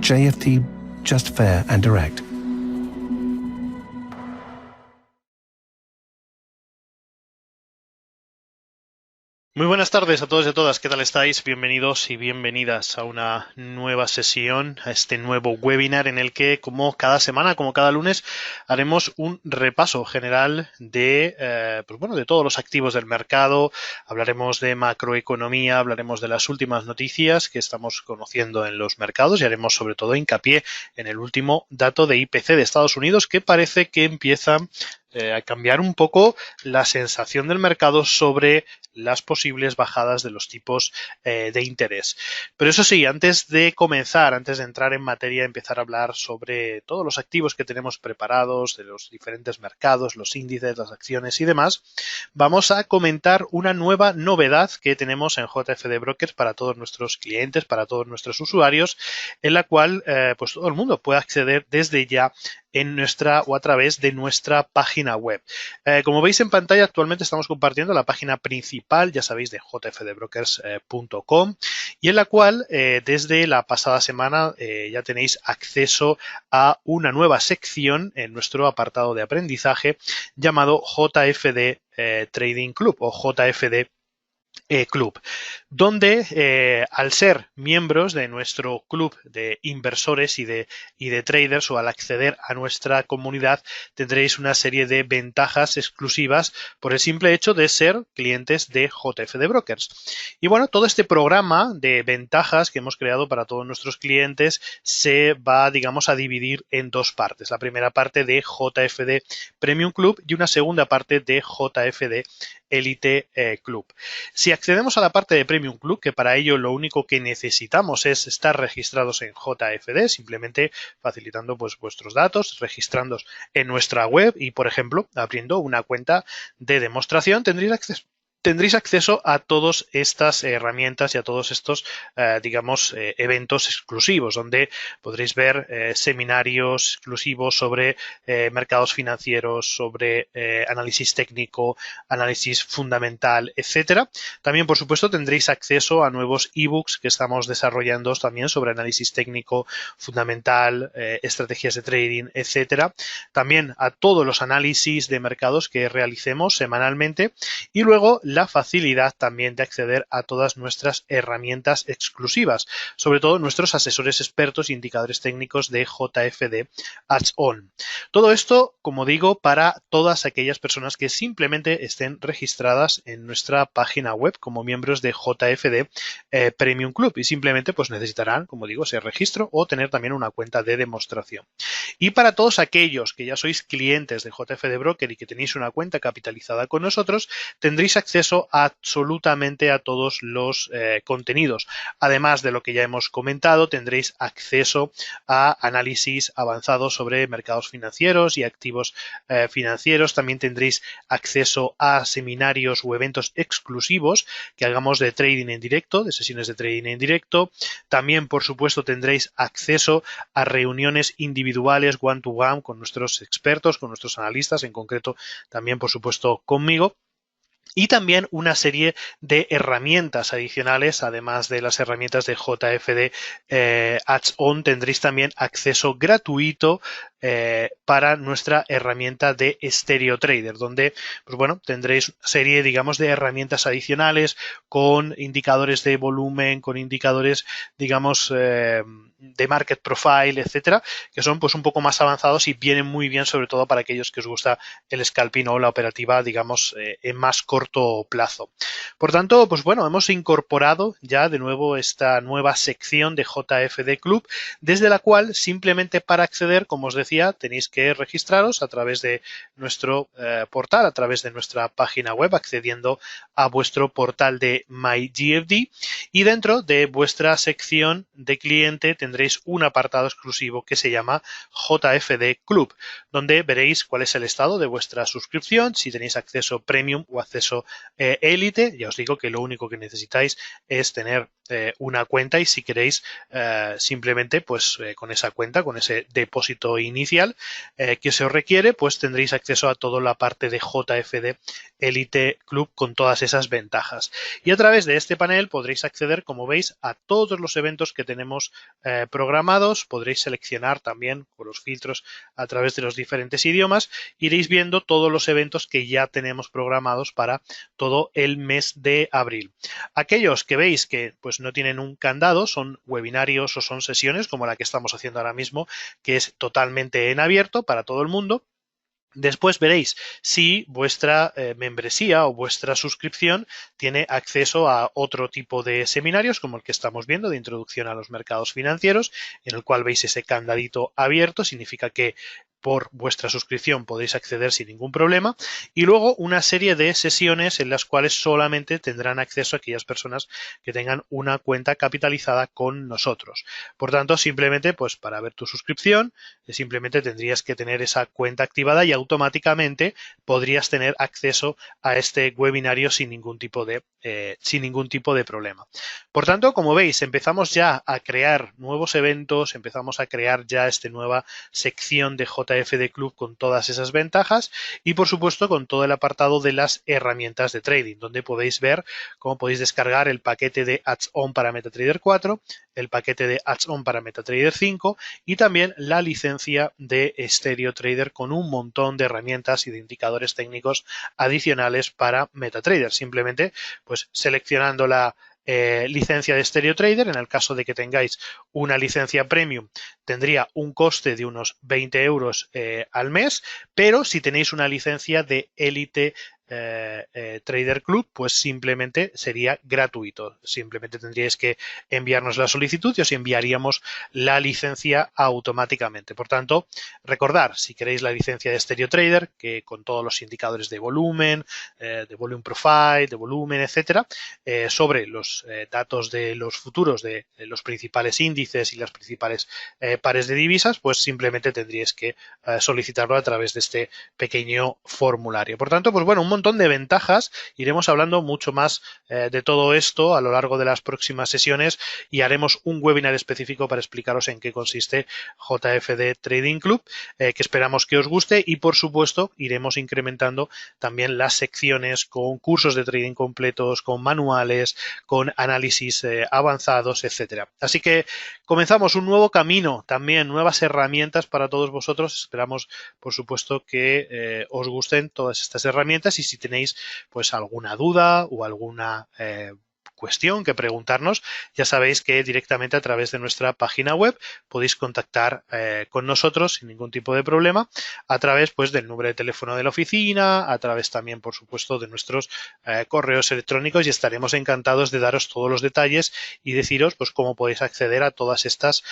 JFT, just fair and direct. Muy buenas tardes a todos y a todas, ¿qué tal estáis? Bienvenidos y bienvenidas a una nueva sesión, a este nuevo webinar en el que, como cada semana, como cada lunes, haremos un repaso general de, de todos los activos del mercado. Hablaremos de macroeconomía, hablaremos de las últimas noticias que estamos conociendo en los mercados y haremos sobre todo hincapié en el último dato de IPC de Estados Unidos, que parece que empieza a cambiar un poco la sensación del mercado sobre las posibles bajadas de los tipos de interés. Pero eso sí, antes de comenzar, antes de entrar en materia, empezar a hablar sobre todos los activos que tenemos preparados, de los diferentes mercados, los índices, las acciones y demás, vamos a comentar una nueva novedad que tenemos en JFD Brokers para todos nuestros clientes, para todos nuestros usuarios, en la cual pues todo el mundo puede acceder desde ya en nuestra o a través de nuestra página web. Como veis en pantalla, actualmente estamos compartiendo la página principal, ya sabéis, de jfdbrokers.com y en la cual desde la pasada semana ya tenéis acceso a una nueva sección en nuestro apartado de aprendizaje llamado JFD Trading Club o JFD Club, donde al ser miembros de nuestro club de inversores y de traders o al acceder a nuestra comunidad tendréis una serie de ventajas exclusivas por el simple hecho de ser clientes de JFD Brokers. Y bueno, todo este programa de ventajas que hemos creado para todos nuestros clientes se va, digamos, a dividir en dos partes. La primera parte de JFD Premium Club y una segunda parte de JFD Elite Club. Si accedemos a la parte de Premium Club, que para ello lo único que necesitamos es estar registrados en JFD, simplemente facilitando pues vuestros datos, registrándoos en nuestra web y, por ejemplo, abriendo una cuenta de demostración, tendréis acceso a todas estas herramientas y a todos estos, eventos exclusivos, donde podréis ver seminarios exclusivos sobre mercados financieros, sobre análisis técnico, análisis fundamental, etcétera. También, por supuesto, tendréis acceso a nuevos ebooks que estamos desarrollando también sobre análisis técnico, fundamental, estrategias de trading, etcétera. También a todos los análisis de mercados que realicemos semanalmente y luego la facilidad también de acceder a todas nuestras herramientas exclusivas, sobre todo nuestros asesores expertos e indicadores técnicos de JFD Ads-On. Todo esto, como digo, para todas aquellas personas que simplemente estén registradas en nuestra página web como miembros de JFD Premium Club y simplemente pues necesitarán, como digo, ese registro o tener también una cuenta de demostración. Y para todos aquellos que ya sois clientes de JFD Broker y que tenéis una cuenta capitalizada con nosotros, tendréis acceso a absolutamente a todos los contenidos. Además de lo que ya hemos comentado, tendréis acceso a análisis avanzados sobre mercados financieros y activos financieros. También tendréis acceso a seminarios o eventos exclusivos que hagamos de trading en directo, de sesiones de trading en directo. También, por supuesto, tendréis acceso a reuniones individuales one-to-one con nuestros expertos, con nuestros analistas, en concreto también, por supuesto, conmigo. Y también una serie de herramientas adicionales, además de las herramientas de JFD Ads-On, tendréis también acceso gratuito para nuestra herramienta de Stereo Trader, donde pues bueno, tendréis una serie, digamos, de herramientas adicionales con indicadores de volumen, con indicadores, digamos, de market profile, etcétera, que son pues un poco más avanzados y vienen muy bien, sobre todo para aquellos que os gusta el scalping o la operativa, digamos, en más corto plazo. Por tanto, pues bueno, hemos incorporado ya de nuevo esta nueva sección de JFD Club, desde la cual simplemente para acceder, como os decía, tenéis que registraros a través de nuestro portal, a través de nuestra página web, accediendo a vuestro portal de MyGFD y dentro de vuestra sección de cliente tendréis un apartado exclusivo que se llama JFD Club, donde veréis cuál es el estado de vuestra suscripción, si tenéis acceso premium o acceso élite. Ya os digo que lo único que necesitáis es tener una cuenta y si queréis simplemente pues con esa cuenta, con ese depósito inicial que se os requiere, pues tendréis acceso a toda la parte de JFD Elite Club con todas esas ventajas. Y a través de este panel podréis acceder, como veis, a todos los eventos que tenemos programados. Podréis seleccionar también con los filtros a través de los diferentes idiomas. Iréis viendo todos los eventos que ya tenemos programados para todo el mes de abril. Aquellos que veis que pues no tienen un candado, son webinarios o son sesiones como la que estamos haciendo ahora mismo, que es totalmente en abierto para todo el mundo. Después veréis si vuestra membresía o vuestra suscripción tiene acceso a otro tipo de seminarios como el que estamos viendo de introducción a los mercados financieros, en el cual veis ese candadito abierto. Significa que por vuestra suscripción podéis acceder sin ningún problema, y luego una serie de sesiones en las cuales solamente tendrán acceso a aquellas personas que tengan una cuenta capitalizada con nosotros. Por tanto, simplemente pues para ver tu suscripción, simplemente tendrías que tener esa cuenta activada y automáticamente podrías tener acceso a este webinario sin ningún tipo de problema. Por tanto, como veis, empezamos ya a crear nuevos eventos, empezamos a crear ya esta nueva sección de JFD Club con todas esas ventajas y, por supuesto, con todo el apartado de las herramientas de trading, donde podéis ver cómo podéis descargar el paquete de Ads-on para MetaTrader 4, el paquete de Ads-on para MetaTrader 5 y también la licencia de Stereo Trader con un montón de herramientas y de indicadores técnicos adicionales para MetaTrader. Simplemente, pues seleccionando la licencia de Stereo Trader, en el caso de que tengáis una licencia premium, tendría un coste de unos 20 euros al mes, pero si tenéis una licencia de Elite Trader Club, pues simplemente sería gratuito. Simplemente tendríais que enviarnos la solicitud y os enviaríamos la licencia automáticamente. Por tanto, recordar, si queréis la licencia de Stereo Trader, que con todos los indicadores de volumen, de volume profile, de volumen, etcétera, sobre los datos de los futuros de los principales índices y las principales pares de divisas, pues simplemente tendríais que solicitarlo a través de este pequeño formulario. Por tanto, pues bueno, un montón de ventajas. Iremos hablando mucho más de todo esto a lo largo de las próximas sesiones y haremos un webinar específico para explicaros en qué consiste JFD Trading Club, que esperamos que os guste y, por supuesto, iremos incrementando también las secciones con cursos de trading completos, con manuales, con análisis avanzados, etcétera. Así que comenzamos un nuevo camino, también nuevas herramientas para todos vosotros. Esperamos, por supuesto, que os gusten todas estas herramientas y si tenéis pues alguna duda o alguna cuestión que preguntarnos, ya sabéis que directamente a través de nuestra página web podéis contactar con nosotros sin ningún tipo de problema a través pues del número de teléfono de la oficina, a través también por supuesto de nuestros correos electrónicos y estaremos encantados de daros todos los detalles y deciros pues cómo podéis acceder a todas estas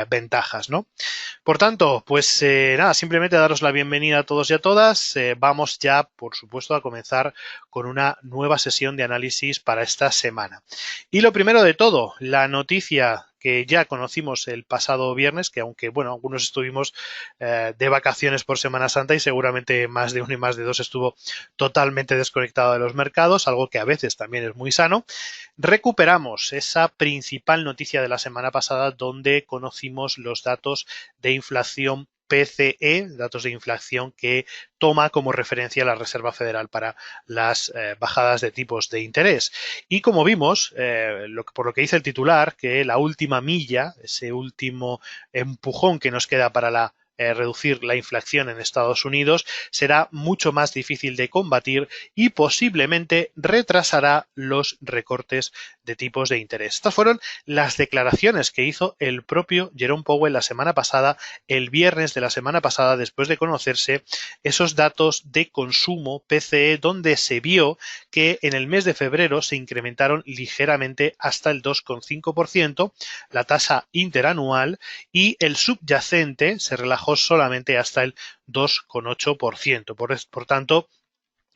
ventajas, ¿no? Por tanto, pues nada, simplemente daros la bienvenida a todos y a todas. Vamos ya, por supuesto, a comenzar con una nueva sesión de análisis para esta semana. Y lo primero de todo, la noticia que ya conocimos el pasado viernes, que aunque, bueno, algunos estuvimos de vacaciones por Semana Santa y seguramente más de uno y más de dos estuvo totalmente desconectado de los mercados, algo que a veces también es muy sano, recuperamos esa principal noticia de la semana pasada donde conocimos los datos de inflación PCE, datos de inflación que toma como referencia la Reserva Federal para las bajadas de tipos de interés. Y como vimos, por lo que dice el titular, que la última milla, ese último empujón que nos queda para reducir la inflación en Estados Unidos será mucho más difícil de combatir y posiblemente retrasará los recortes de tipos de interés. Estas fueron las declaraciones que hizo el propio Jerome Powell la semana pasada, el viernes de la semana pasada, después de conocerse esos datos de consumo PCE, donde se vio que en el mes de febrero se incrementaron ligeramente hasta el 2,5%, la tasa interanual, y el subyacente se relajó solamente hasta el 2,8%. Por tanto,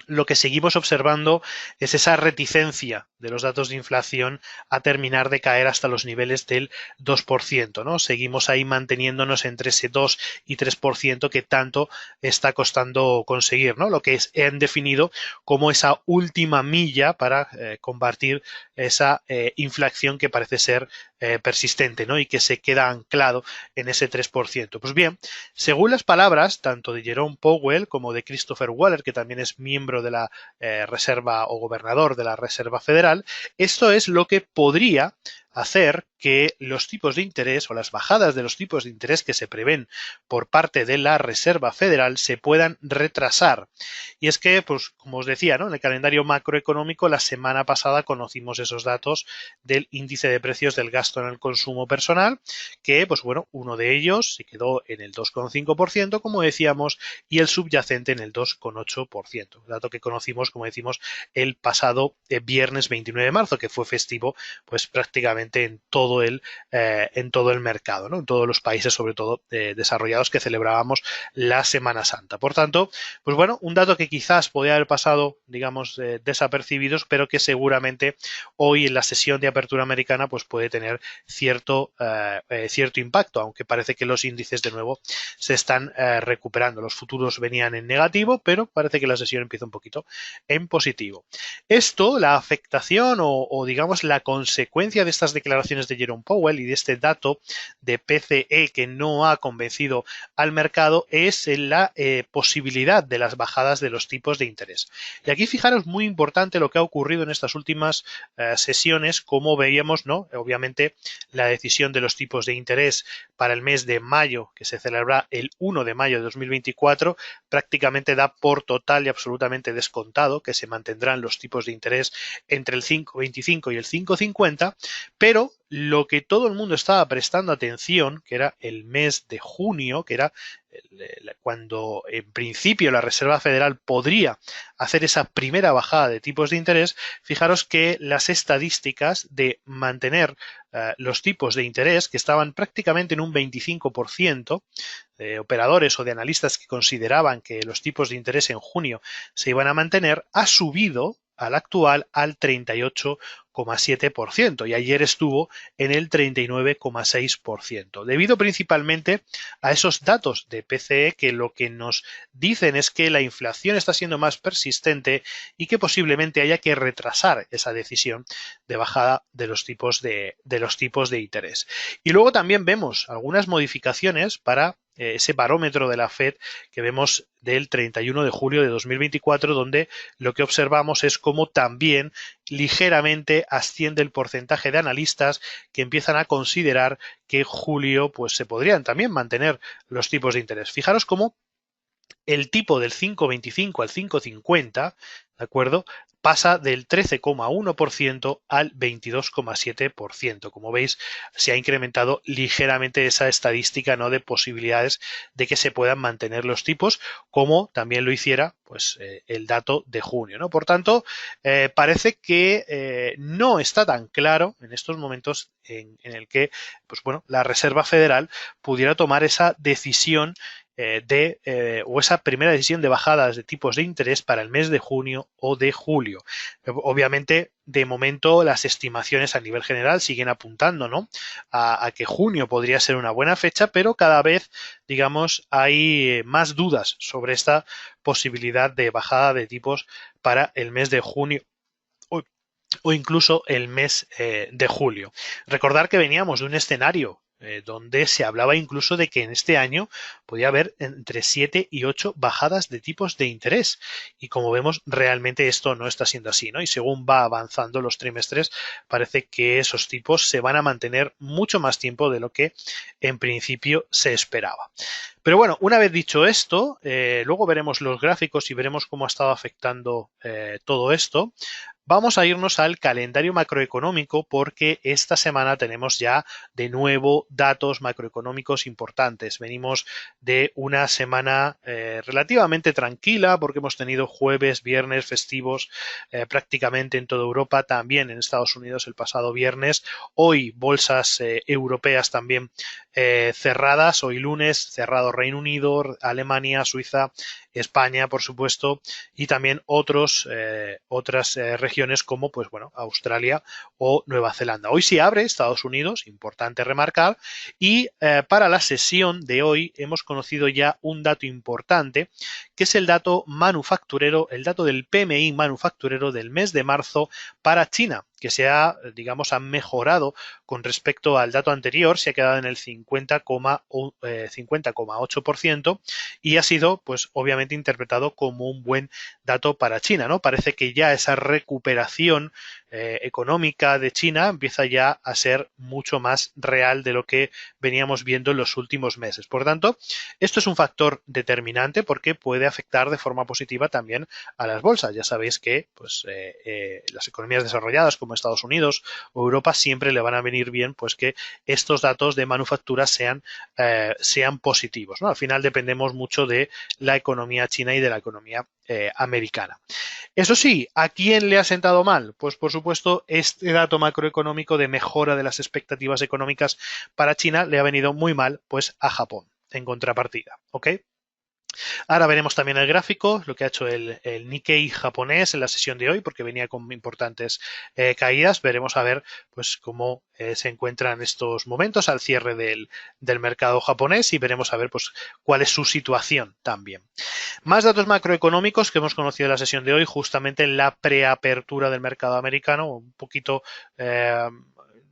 lo que seguimos observando es esa reticencia de los datos de inflación a terminar de caer hasta los niveles del 2%, ¿no? Seguimos ahí manteniéndonos entre ese 2 y 3% que tanto está costando conseguir, ¿no? Lo que han definido como esa última milla para combatir esa inflación que parece ser persistente, ¿no? Y que se queda anclado en ese 3%. Pues bien, según las palabras tanto de Jerome Powell como de Christopher Waller, que también es miembro de la Reserva o gobernador de la Reserva Federal, esto es lo que podría hacer que los tipos de interés o las bajadas de los tipos de interés que se prevén por parte de la Reserva Federal se puedan retrasar. Y es que, pues, como os decía, ¿no? En el calendario macroeconómico, la semana pasada conocimos esos datos del índice de precios del gasto en el consumo personal, que, pues bueno, uno de ellos se quedó en el 2,5%, como decíamos, y el subyacente en el 2,8%. Dato que conocimos, como decimos, el pasado viernes 29 de marzo, que fue festivo, pues prácticamente en todo el mercado, ¿no? En todos los países, sobre todo desarrollados, que celebrábamos la Semana Santa. Por tanto, pues bueno, un dato que quizás podía haber pasado, digamos, desapercibidos, pero que seguramente hoy en la sesión de apertura americana pues puede tener cierto impacto, aunque parece que los índices de nuevo se están recuperando. Los futuros venían en negativo, pero parece que la sesión empieza un poquito en positivo. Esto, la afectación o digamos la consecuencia de estas declaraciones de Jerome Powell y de este dato de PCE que no ha convencido al mercado es la posibilidad de las bajadas de los tipos de interés. Y aquí fijaros muy importante lo que ha ocurrido en estas últimas sesiones, como veíamos, ¿no? Obviamente la decisión de los tipos de interés para el mes de mayo, que se celebrará el 1 de mayo de 2024, prácticamente da por total y absolutamente descontado que se mantendrán los tipos de interés entre el 5,25 y el 5,50, pero lo que todo el mundo estaba prestando atención, que era el mes de junio, que era cuando en principio la Reserva Federal podría hacer esa primera bajada de tipos de interés, fijaros que las estadísticas de mantener los tipos de interés, que estaban prácticamente en un 25%, de operadores o de analistas que consideraban que los tipos de interés en junio se iban a mantener, ha subido al actual al 38,7% y ayer estuvo en el 39,6%, debido principalmente a esos datos de PCE que lo que nos dicen es que la inflación está siendo más persistente y que posiblemente haya que retrasar esa decisión de bajada de los tipos de interés. Y luego también vemos algunas modificaciones para ese barómetro de la Fed que vemos del 31 de julio de 2024, donde lo que observamos es cómo también ligeramente asciende el porcentaje de analistas que empiezan a considerar que en julio pues se podrían también mantener los tipos de interés. Fijaros cómo el tipo del 5,25 al 5,50, ¿de acuerdo? Pasa del 13,1% al 22,7%. Como veis, se ha incrementado ligeramente esa estadística, ¿no?, de posibilidades de que se puedan mantener los tipos, como también lo hiciera pues el dato de junio, ¿no? Por tanto, parece que no está tan claro en estos momentos en el que pues bueno, la Reserva Federal pudiera tomar esa decisión o esa primera decisión de bajadas de tipos de interés para el mes de junio o de julio. Obviamente, de momento, las estimaciones a nivel general siguen apuntando, ¿no?, a que junio podría ser una buena fecha, pero cada vez, digamos, hay más dudas sobre esta posibilidad de bajada de tipos para el mes de junio o incluso el mes de julio. Recordar que veníamos de un escenario donde se hablaba incluso de que en este año podía haber entre 7 y 8 bajadas de tipos de interés. Y como vemos, realmente esto no está siendo así, ¿no? Y según va avanzando los trimestres, parece que esos tipos se van a mantener mucho más tiempo de lo que en principio se esperaba. Pero bueno, una vez dicho esto, luego veremos los gráficos y veremos cómo ha estado afectando todo esto. Vamos a irnos al calendario macroeconómico porque esta semana tenemos ya de nuevo datos macroeconómicos importantes. Venimos de una semana relativamente tranquila porque hemos tenido jueves, viernes festivos prácticamente en toda Europa, también en Estados Unidos el pasado viernes. Hoy bolsas europeas también cerradas, hoy lunes cerrado Reino Unido, Alemania, Suiza, España, por supuesto, y también otras regiones como, pues bueno, Australia o Nueva Zelanda. Hoy sí abre Estados Unidos, importante remarcar, y para la sesión de hoy hemos conocido ya un dato importante, que es el dato manufacturero, el dato del PMI manufacturero del mes de marzo para China, que digamos, ha mejorado con respecto al dato anterior, se ha quedado en el 50,8% y ha sido, pues, obviamente interpretado como un buen dato para China, ¿no? Parece que ya esa recuperación económica de China empieza ya a ser mucho más real de lo que veníamos viendo en los últimos meses. Por tanto, esto es un factor determinante porque puede afectar de forma positiva también a las bolsas. Ya sabéis que, pues, las economías desarrolladas como Estados Unidos o Europa siempre le van a venir bien, pues, que estos datos de manufactura sean positivos, ¿no? Al final dependemos mucho de la economía china y de la economía americana. Eso sí, ¿a quién le ha sentado mal? Pues por supuesto este dato macroeconómico de mejora de las expectativas económicas para China le ha venido muy mal, pues, a Japón en contrapartida, ¿ok? Ahora veremos también el gráfico, lo que ha hecho el Nikkei japonés en la sesión de hoy, porque venía con importantes caídas. Veremos a ver, pues, cómo se encuentran estos momentos al cierre del mercado japonés y veremos a ver, pues, cuál es su situación también. Más datos macroeconómicos que hemos conocido en la sesión de hoy, justamente en la preapertura del mercado americano, un poquito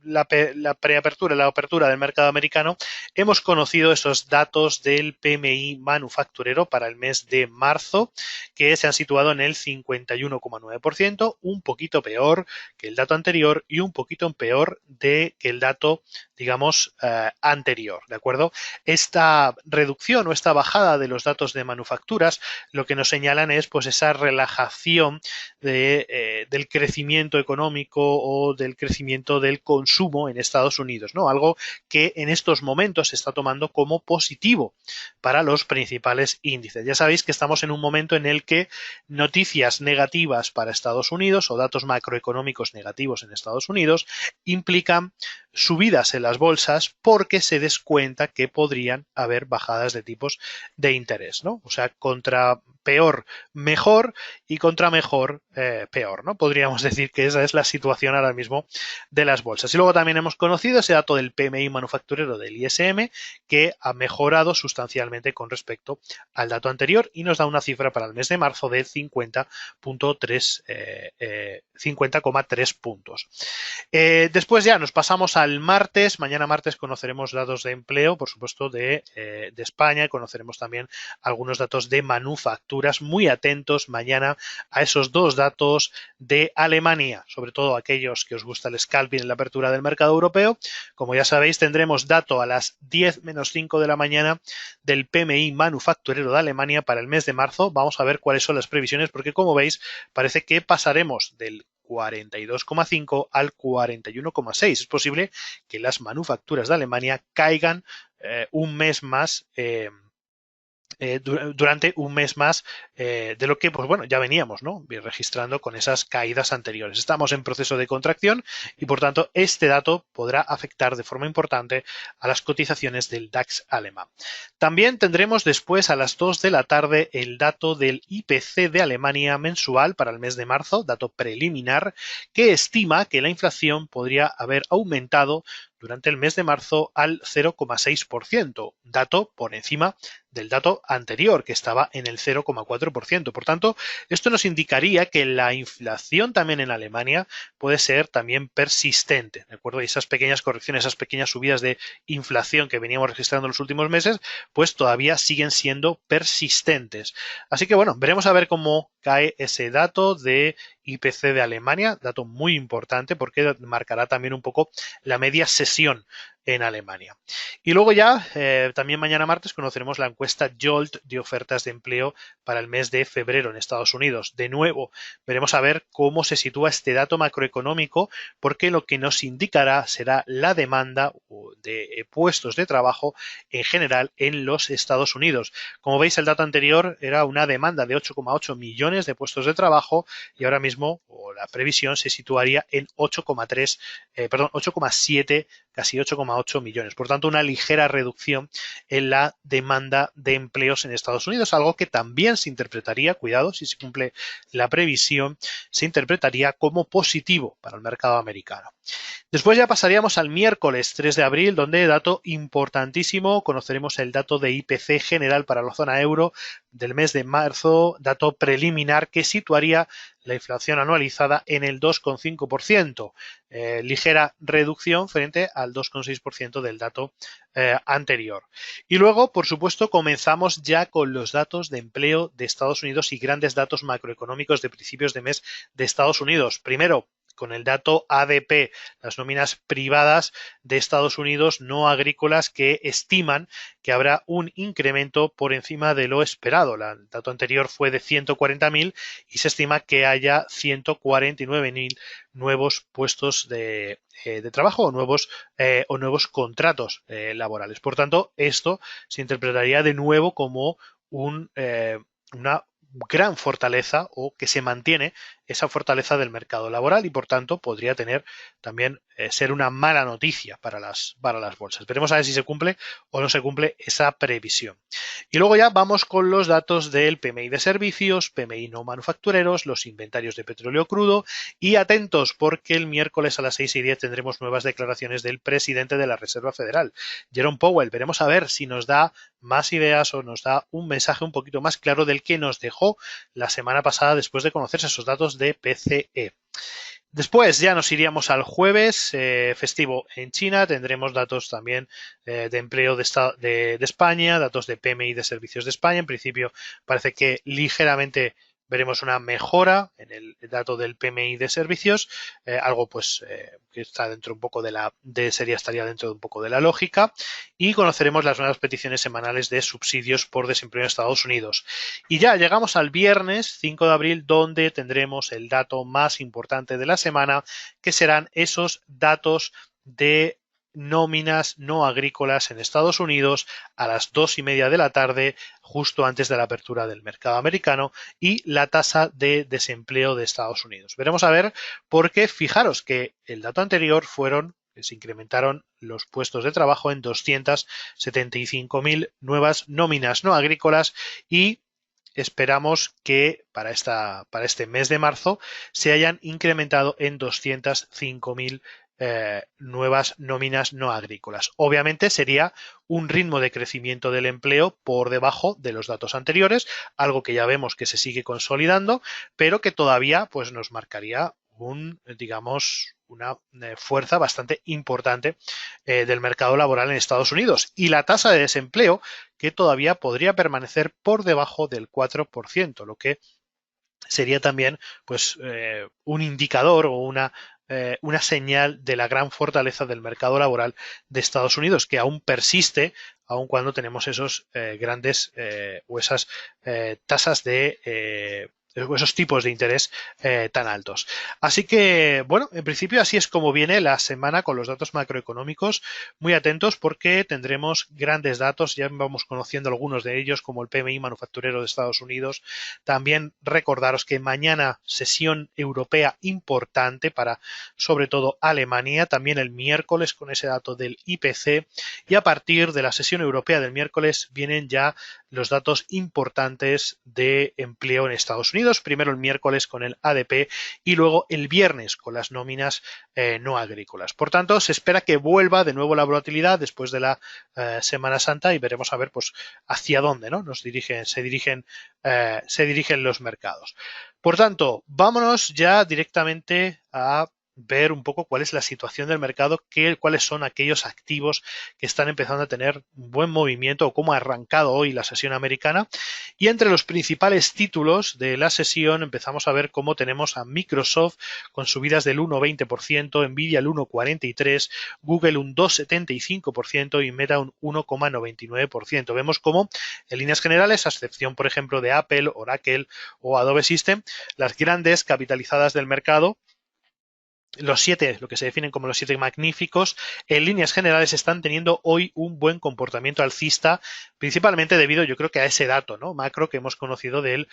la preapertura, la apertura del mercado americano, hemos conocido esos datos del PMI manufacturero para el mes de marzo, que se han situado en el 51,9%, un poquito peor que el dato anterior y un poquito peor que el dato, digamos, anterior, ¿de acuerdo? Esta reducción o esta bajada de los datos de manufacturas lo que nos señalan es, pues, esa relajación del crecimiento económico o del crecimiento del consumo en Estados Unidos, ¿no? Algo que en estos momentos se está tomando como positivo para los principales índices. Ya sabéis que estamos en un momento en el que noticias negativas para Estados Unidos o datos macroeconómicos negativos en Estados Unidos implican subidas en las bolsas porque se descuenta que podrían haber bajadas de tipos de interés, ¿no? O sea, contra peor, mejor, y contra mejor, peor, ¿no? Podríamos decir que esa es la situación ahora mismo de las bolsas. Y luego también hemos conocido ese dato del PMI manufacturero del ISM, que ha mejorado sustancialmente con respecto al dato anterior y nos da una cifra para el mes de marzo de 50,3 puntos. Después ya nos pasamos al martes. Mañana martes conoceremos datos de empleo, por supuesto, de España, y conoceremos también algunos datos de manufacturas. Muy atentos mañana a esos dos datos de Alemania, sobre todo aquellos que os gusta el scalping en la apertura del mercado europeo. Como ya sabéis, tendremos dato a las 10 menos 5 de la mañana del PMI manufacturero de Alemania para el mes de marzo. Vamos a ver cuáles son las previsiones, porque como veis, parece que pasaremos del 42,5 al 41,6. Es posible que las manufacturas de Alemania caigan un mes más, durante un mes más de lo que, pues bueno, ya veníamos, ¿no?, registrando con esas caídas anteriores. Estamos en proceso de contracción y, por tanto, este dato podrá afectar de forma importante a las cotizaciones del DAX alemán. También tendremos después a las 2 de la tarde el dato del IPC de Alemania mensual para el mes de marzo, dato preliminar, que estima que la inflación podría haber aumentado durante el mes de marzo al 0,6%, dato por encima del dato anterior, que estaba en el 0,4%. Por tanto, esto nos indicaría que la inflación también en Alemania puede ser también persistente, ¿de acuerdo? Y esas pequeñas correcciones, esas pequeñas subidas de inflación que veníamos registrando en los últimos meses, pues todavía siguen siendo persistentes. Así que, bueno, veremos a ver cómo cae ese dato de IPC de Alemania, dato muy importante porque marcará también un poco la media sesión en Alemania. Y luego ya, también mañana martes, conoceremos la encuesta JOLT de ofertas de empleo para el mes de febrero en Estados Unidos. De nuevo, veremos a ver cómo se sitúa este dato macroeconómico, porque lo que nos indicará será la demanda de puestos de trabajo en general en los Estados Unidos. Como veis, el dato anterior era una demanda de 8,8 millones de puestos de trabajo y ahora mismo, o la previsión, se situaría en 8,7 casi 8,8 millones. Por tanto, una ligera reducción en la demanda de empleos en Estados Unidos, algo que también se interpretaría, cuidado, si se cumple la previsión, se interpretaría como positivo para el mercado americano. Después ya pasaríamos al miércoles 3 de abril, donde dato importantísimo, conoceremos el dato de IPC general para la zona euro del mes de marzo, dato preliminar que situaría la inflación anualizada en el 2,5%, ligera reducción frente al 2,6% del dato anterior. Y luego, por supuesto, comenzamos ya con los datos de empleo de Estados Unidos y grandes datos macroeconómicos de principios de mes de Estados Unidos. Primero, con el dato ADP, las nóminas privadas de Estados Unidos no agrícolas, que estiman que habrá un incremento por encima de lo esperado. El dato anterior fue de 140.000 y se estima que haya 149.000 nuevos puestos de trabajo o nuevos contratos laborales. Por tanto, esto se interpretaría de nuevo como una gran fortaleza, o que se mantiene esa fortaleza del mercado laboral, y por tanto podría tener también ser una mala noticia para las bolsas. Veremos a ver si se cumple o no se cumple esa previsión. Y luego ya vamos con los datos del PMI de servicios, PMI no manufactureros, los inventarios de petróleo crudo, y atentos porque el miércoles a las 6:10 tendremos nuevas declaraciones del presidente de la Reserva Federal, Jerome Powell. Veremos a ver si nos da más ideas o nos da un mensaje un poquito más claro del que nos dejó la semana pasada después de conocerse esos datos de PCE. Después ya nos iríamos al jueves, festivo en China. Tendremos datos también de empleo de España, datos de PMI de servicios de España. En principio parece que ligeramente veremos una mejora en el dato del PMI de servicios, algo pues que está dentro un poco estaría dentro de un poco de la lógica, y conoceremos las nuevas peticiones semanales de subsidios por desempleo en Estados Unidos. Y ya llegamos al viernes 5 de abril, donde tendremos el dato más importante de la semana, que serán esos datos de nóminas no agrícolas en Estados Unidos a las 2:30 de la tarde, justo antes de la apertura del mercado americano, y la tasa de desempleo de Estados Unidos. Veremos a ver, porque fijaros que el dato anterior se incrementaron los puestos de trabajo en 275.000 nuevas nóminas no agrícolas, y esperamos que para este mes de marzo se hayan incrementado en 205.000 nuevas nóminas no agrícolas. Obviamente sería un ritmo de crecimiento del empleo por debajo de los datos anteriores, algo que ya vemos que se sigue consolidando, pero que todavía pues nos marcaría una fuerza bastante importante del mercado laboral en Estados Unidos. Y la tasa de desempleo, que todavía podría permanecer por debajo del 4%, lo que sería también pues un indicador o una señal de la gran fortaleza del mercado laboral de Estados Unidos, que aún persiste, aun cuando tenemos esos grandes o esas tasas de esos tipos de interés tan altos. Así que, bueno, en principio así es como viene la semana con los datos macroeconómicos. Muy atentos porque tendremos grandes datos, ya vamos conociendo algunos de ellos, como el PMI manufacturero de Estados Unidos. También recordaros que mañana sesión europea importante para, sobre todo, Alemania. También el miércoles con ese dato del IPC. Y a partir de la sesión europea del miércoles vienen ya los datos importantes de empleo en Estados Unidos. Primero el miércoles con el ADP y luego el viernes con las nóminas no agrícolas. Por tanto, se espera que vuelva de nuevo la volatilidad después de la Semana Santa, y veremos a ver pues hacia dónde, ¿no? se dirigen los mercados. Por tanto, vámonos ya directamente a ver un poco cuál es la situación del mercado, cuáles son aquellos activos que están empezando a tener un buen movimiento, o cómo ha arrancado hoy la sesión americana. Y entre los principales títulos de la sesión empezamos a ver cómo tenemos a Microsoft con subidas del 1,20%, Nvidia el 1,43%, Google un 2,75% y Meta un 1,99%. Vemos cómo en líneas generales, a excepción por ejemplo de Apple, Oracle o Adobe System, las grandes capitalizadas del mercado, lo que se definen como los 7 magníficos, en líneas generales están teniendo hoy un buen comportamiento alcista, principalmente debido, yo creo, que a ese dato, ¿no?, macro que hemos conocido del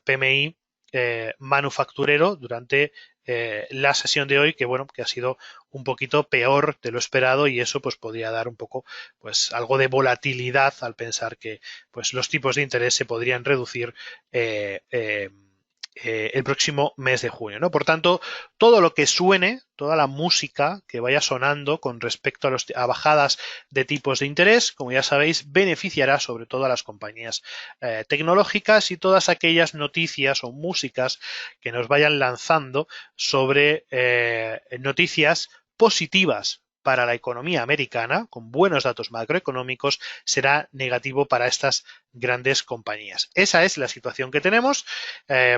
PMI manufacturero durante la sesión de hoy, que bueno, que ha sido un poquito peor de lo esperado y eso pues podría dar un poco pues algo de volatilidad al pensar que pues los tipos de interés se podrían reducir el próximo mes de junio, ¿no? Por tanto, todo lo que suene, toda la música que vaya sonando con respecto a bajadas de tipos de interés, como ya sabéis, beneficiará sobre todo a las compañías tecnológicas y todas aquellas noticias o músicas que nos vayan lanzando sobre noticias positivas para la economía americana, con buenos datos macroeconómicos, será negativo para estas grandes compañías. Esa es la situación que tenemos.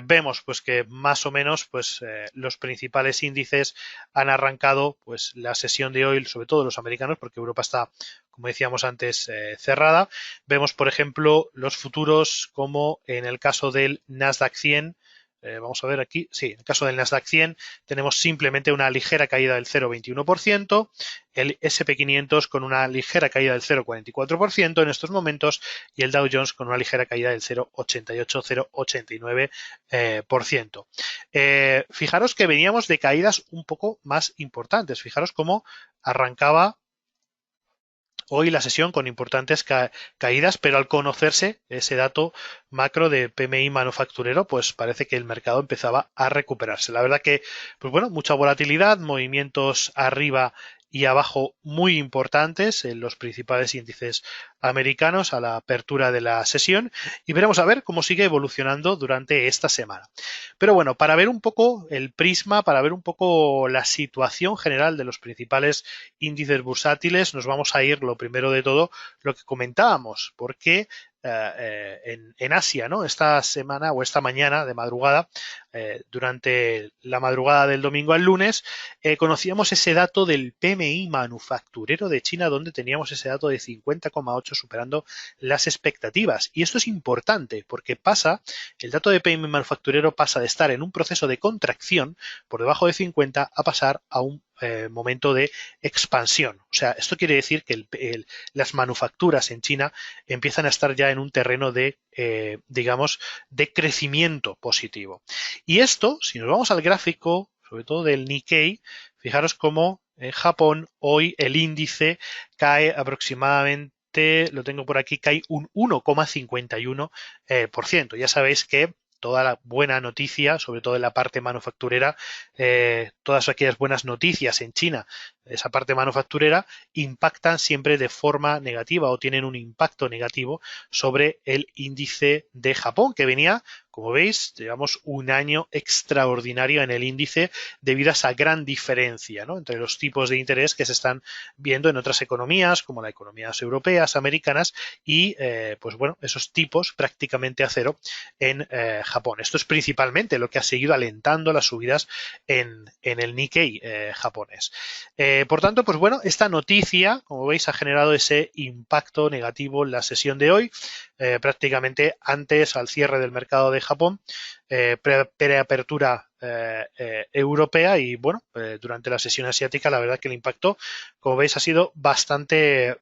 Vemos pues que más o menos pues los principales índices han arrancado pues la sesión de hoy, sobre todo los americanos, porque Europa está, como decíamos antes, cerrada. Vemos, por ejemplo, los futuros como en el caso del Nasdaq 100. Vamos a ver aquí, sí, en el caso del Nasdaq 100 tenemos simplemente una ligera caída del 0,21%, el S&P 500 con una ligera caída del 0,44% en estos momentos y el Dow Jones con una ligera caída del 0,88-0,89%. Fijaros que veníamos de caídas un poco más importantes, fijaros cómo arrancaba hoy la sesión con importantes caídas, pero al conocerse ese dato macro de PMI manufacturero, pues parece que el mercado empezaba a recuperarse. La verdad que, pues bueno, mucha volatilidad, movimientos arriba y abajo muy importantes en los principales índices americanos a la apertura de la sesión y veremos a ver cómo sigue evolucionando durante esta semana. Pero bueno, para ver un poco el prisma, para ver un poco la situación general de los principales índices bursátiles, nos vamos a ir, lo primero de todo, lo que comentábamos, porque en Asia, ¿no? Esta semana o esta mañana de madrugada, durante la madrugada del domingo al lunes, conocíamos ese dato del PMI manufacturero de China, donde teníamos ese dato de 50,8 superando las expectativas. Y esto es importante porque el dato de PMI manufacturero pasa de estar en un proceso de contracción por debajo de 50 a pasar a un momento de expansión. O sea, esto quiere decir que las manufacturas en China empiezan a estar ya en un terreno de, digamos, de crecimiento positivo. Y esto, si nos vamos al gráfico, sobre todo del Nikkei, fijaros cómo en Japón hoy el índice cae aproximadamente, lo tengo por aquí, cae un 1,51%. Ya sabéis que toda la buena noticia, sobre todo en la parte manufacturera, todas aquellas buenas noticias en China, esa parte manufacturera, impactan siempre de forma negativa o tienen un impacto negativo sobre el índice de Japón, que venía, como veis, llevamos un año extraordinario en el índice debido a esa gran diferencia, ¿no?, entre los tipos de interés que se están viendo en otras economías, como las economías europeas, americanas, y pues bueno, esos tipos prácticamente a cero en Japón. Esto es principalmente lo que ha seguido alentando las subidas en el Nikkei japonés. Por tanto, pues bueno, esta noticia, como veis, ha generado ese impacto negativo en la sesión de hoy, prácticamente antes al cierre del mercado de Japón, preapertura europea y bueno, durante la sesión asiática la verdad que el impacto, como veis, ha sido bastante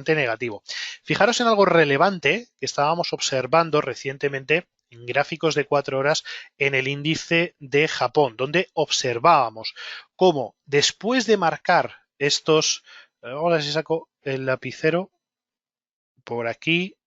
negativo. Fijaros en algo relevante que estábamos observando recientemente en gráficos de 4 horas en el índice de Japón, donde observábamos cómo después de marcar estos, ahora si saco el lapicero por aquí,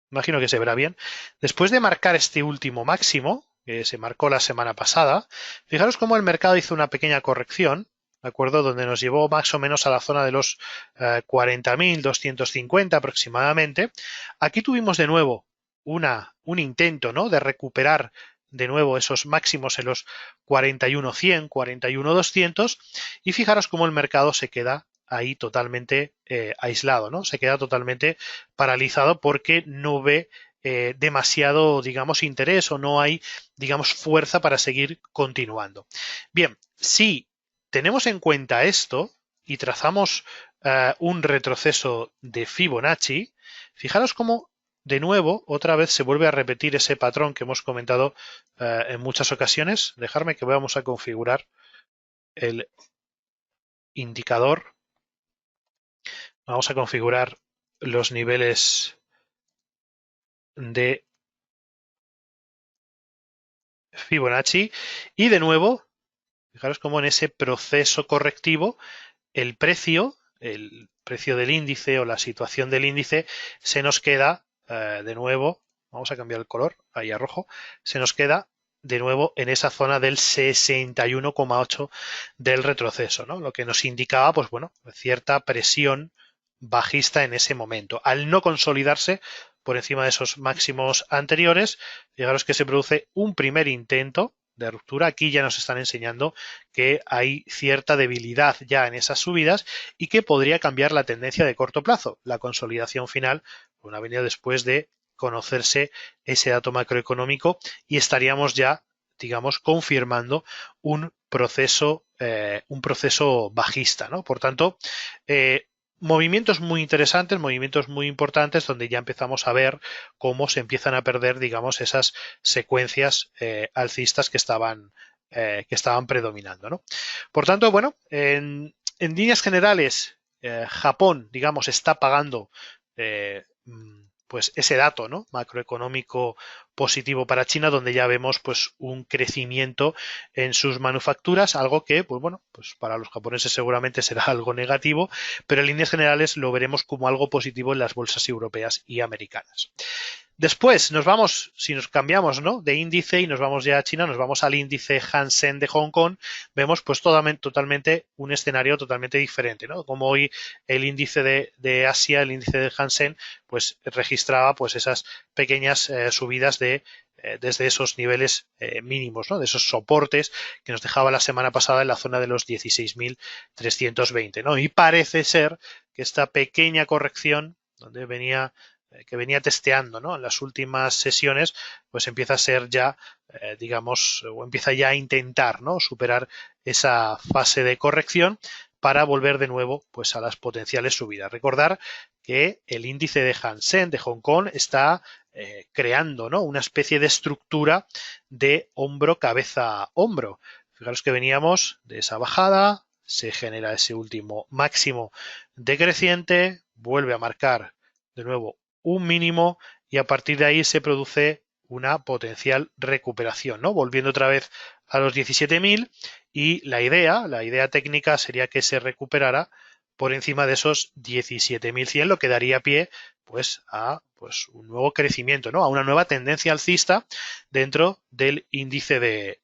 imagino que se verá bien, después de marcar este último máximo, que se marcó la semana pasada, fijaros cómo el mercado hizo una pequeña corrección, ¿de acuerdo? Donde nos llevó más o menos a la zona de los 40.250 aproximadamente. Aquí tuvimos de nuevo un intento, ¿no?, de recuperar de nuevo esos máximos en los 41.100, 41.200 y fijaros cómo el mercado se queda ahí totalmente aislado, ¿no? Se queda totalmente paralizado porque no ve demasiado, digamos, interés o no hay, digamos, fuerza para seguir continuando. Bien, si tenemos en cuenta esto y trazamos un retroceso de Fibonacci, fijaros cómo de nuevo, otra vez se vuelve a repetir ese patrón que hemos comentado en muchas ocasiones. Dejarme que vamos a configurar el indicador. Vamos a configurar los niveles de Fibonacci y de nuevo Fijaros cómo en ese proceso correctivo el precio del índice o la situación del índice se nos queda de nuevo, vamos a cambiar el color, ahí a rojo, se nos queda de nuevo en esa zona del 61,8 del retroceso, ¿no? Lo que nos indicaba, pues bueno, cierta presión bajista en ese momento. Al no consolidarse por encima de esos máximos anteriores, fijaros que se produce un primer intento de ruptura. Aquí ya nos están enseñando que hay cierta debilidad ya en esas subidas y que podría cambiar la tendencia de corto plazo. La consolidación final ha venido después de conocerse ese dato macroeconómico y estaríamos ya, digamos, confirmando un proceso bajista, ¿no? Por tanto, movimientos muy interesantes, movimientos muy importantes, donde ya empezamos a ver cómo se empiezan a perder, digamos, esas secuencias alcistas que estaban predominando, ¿no? Por tanto, bueno, en líneas generales, Japón, digamos, está pagando pues ese dato, ¿no? Macroeconómico positivo para China, donde ya vemos pues un crecimiento en sus manufacturas, algo que, pues bueno, pues para los japoneses seguramente será algo negativo, pero en líneas generales lo veremos como algo positivo en las bolsas europeas y americanas. Después nos vamos, si nos cambiamos, ¿no?, de índice y nos vamos ya a China, nos vamos al índice Hang Seng de Hong Kong, vemos pues totalmente un escenario totalmente diferente, ¿no? Como hoy el índice de Asia, el índice de Hang Seng, pues registraba pues esas pequeñas subidas desde esos niveles mínimos, ¿no?, de esos soportes que nos dejaba la semana pasada en la zona de los 16.320, ¿no? Y parece ser que esta pequeña corrección que venía testeando, ¿no?, en las últimas sesiones, pues empieza a ser ya, digamos, o empieza ya a intentar, ¿no?, superar esa fase de corrección para volver de nuevo pues a las potenciales subidas. Recordar que el índice de Hang Seng de Hong Kong está creando, ¿no?, una especie de estructura de hombro, cabeza, hombro. Fijaros que veníamos de esa bajada, se genera ese último máximo decreciente, vuelve a marcar de nuevo un mínimo y a partir de ahí se produce una potencial recuperación, ¿no?, volviendo otra vez a los 17.000 y la idea técnica sería que se recuperara por encima de esos 17.100, lo que daría pie pues a pues un nuevo crecimiento, ¿no?, a una nueva tendencia alcista dentro del índice de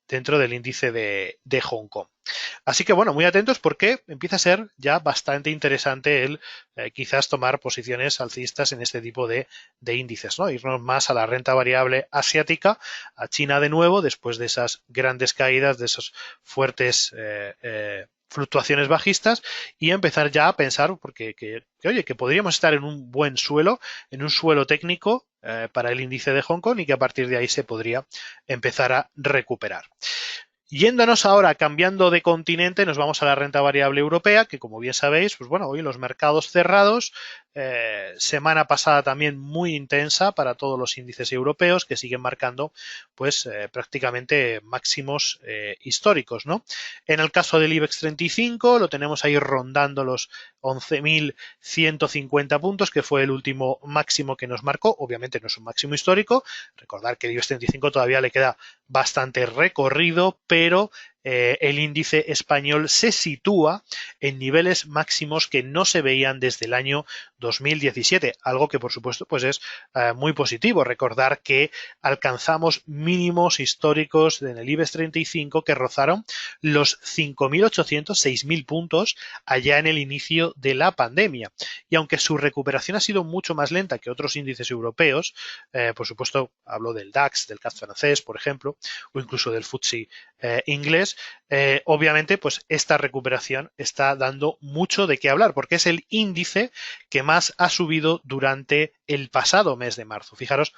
Hong Kong. Así que bueno, muy atentos porque empieza a ser ya bastante interesante el quizás tomar posiciones alcistas en este tipo de índices, ¿no? Irnos más a la renta variable asiática, a China de nuevo, después de esas grandes caídas, de esos fuertes fluctuaciones bajistas y empezar ya a pensar porque oye, que podríamos estar en un buen suelo, en un suelo técnico para el índice de Hong Kong y que a partir de ahí se podría empezar a recuperar. Yéndonos ahora, cambiando de continente, nos vamos a la renta variable europea, que como bien sabéis, pues bueno, hoy los mercados cerrados, semana pasada también muy intensa para todos los índices europeos que siguen marcando pues prácticamente máximos históricos, ¿no? En el caso del IBEX 35 lo tenemos ahí rondando los 11.150 puntos, que fue el último máximo que nos marcó. Obviamente no es un máximo histórico. Recordar que el IBEX 35 todavía le queda bastante recorrido, pero el índice español se sitúa en niveles máximos que no se veían desde el año 2017, algo que por supuesto pues es muy positivo. Recordar que alcanzamos mínimos históricos en el IBEX 35 que rozaron los 5.800, 6.000 puntos allá en el inicio de la pandemia. Y aunque su recuperación ha sido mucho más lenta que otros índices europeos, por supuesto hablo del DAX, del CAC francés, por ejemplo, o incluso del FTSE inglés, obviamente pues esta recuperación está dando mucho de qué hablar porque es el índice que más ha subido durante el pasado mes de marzo. Fijaros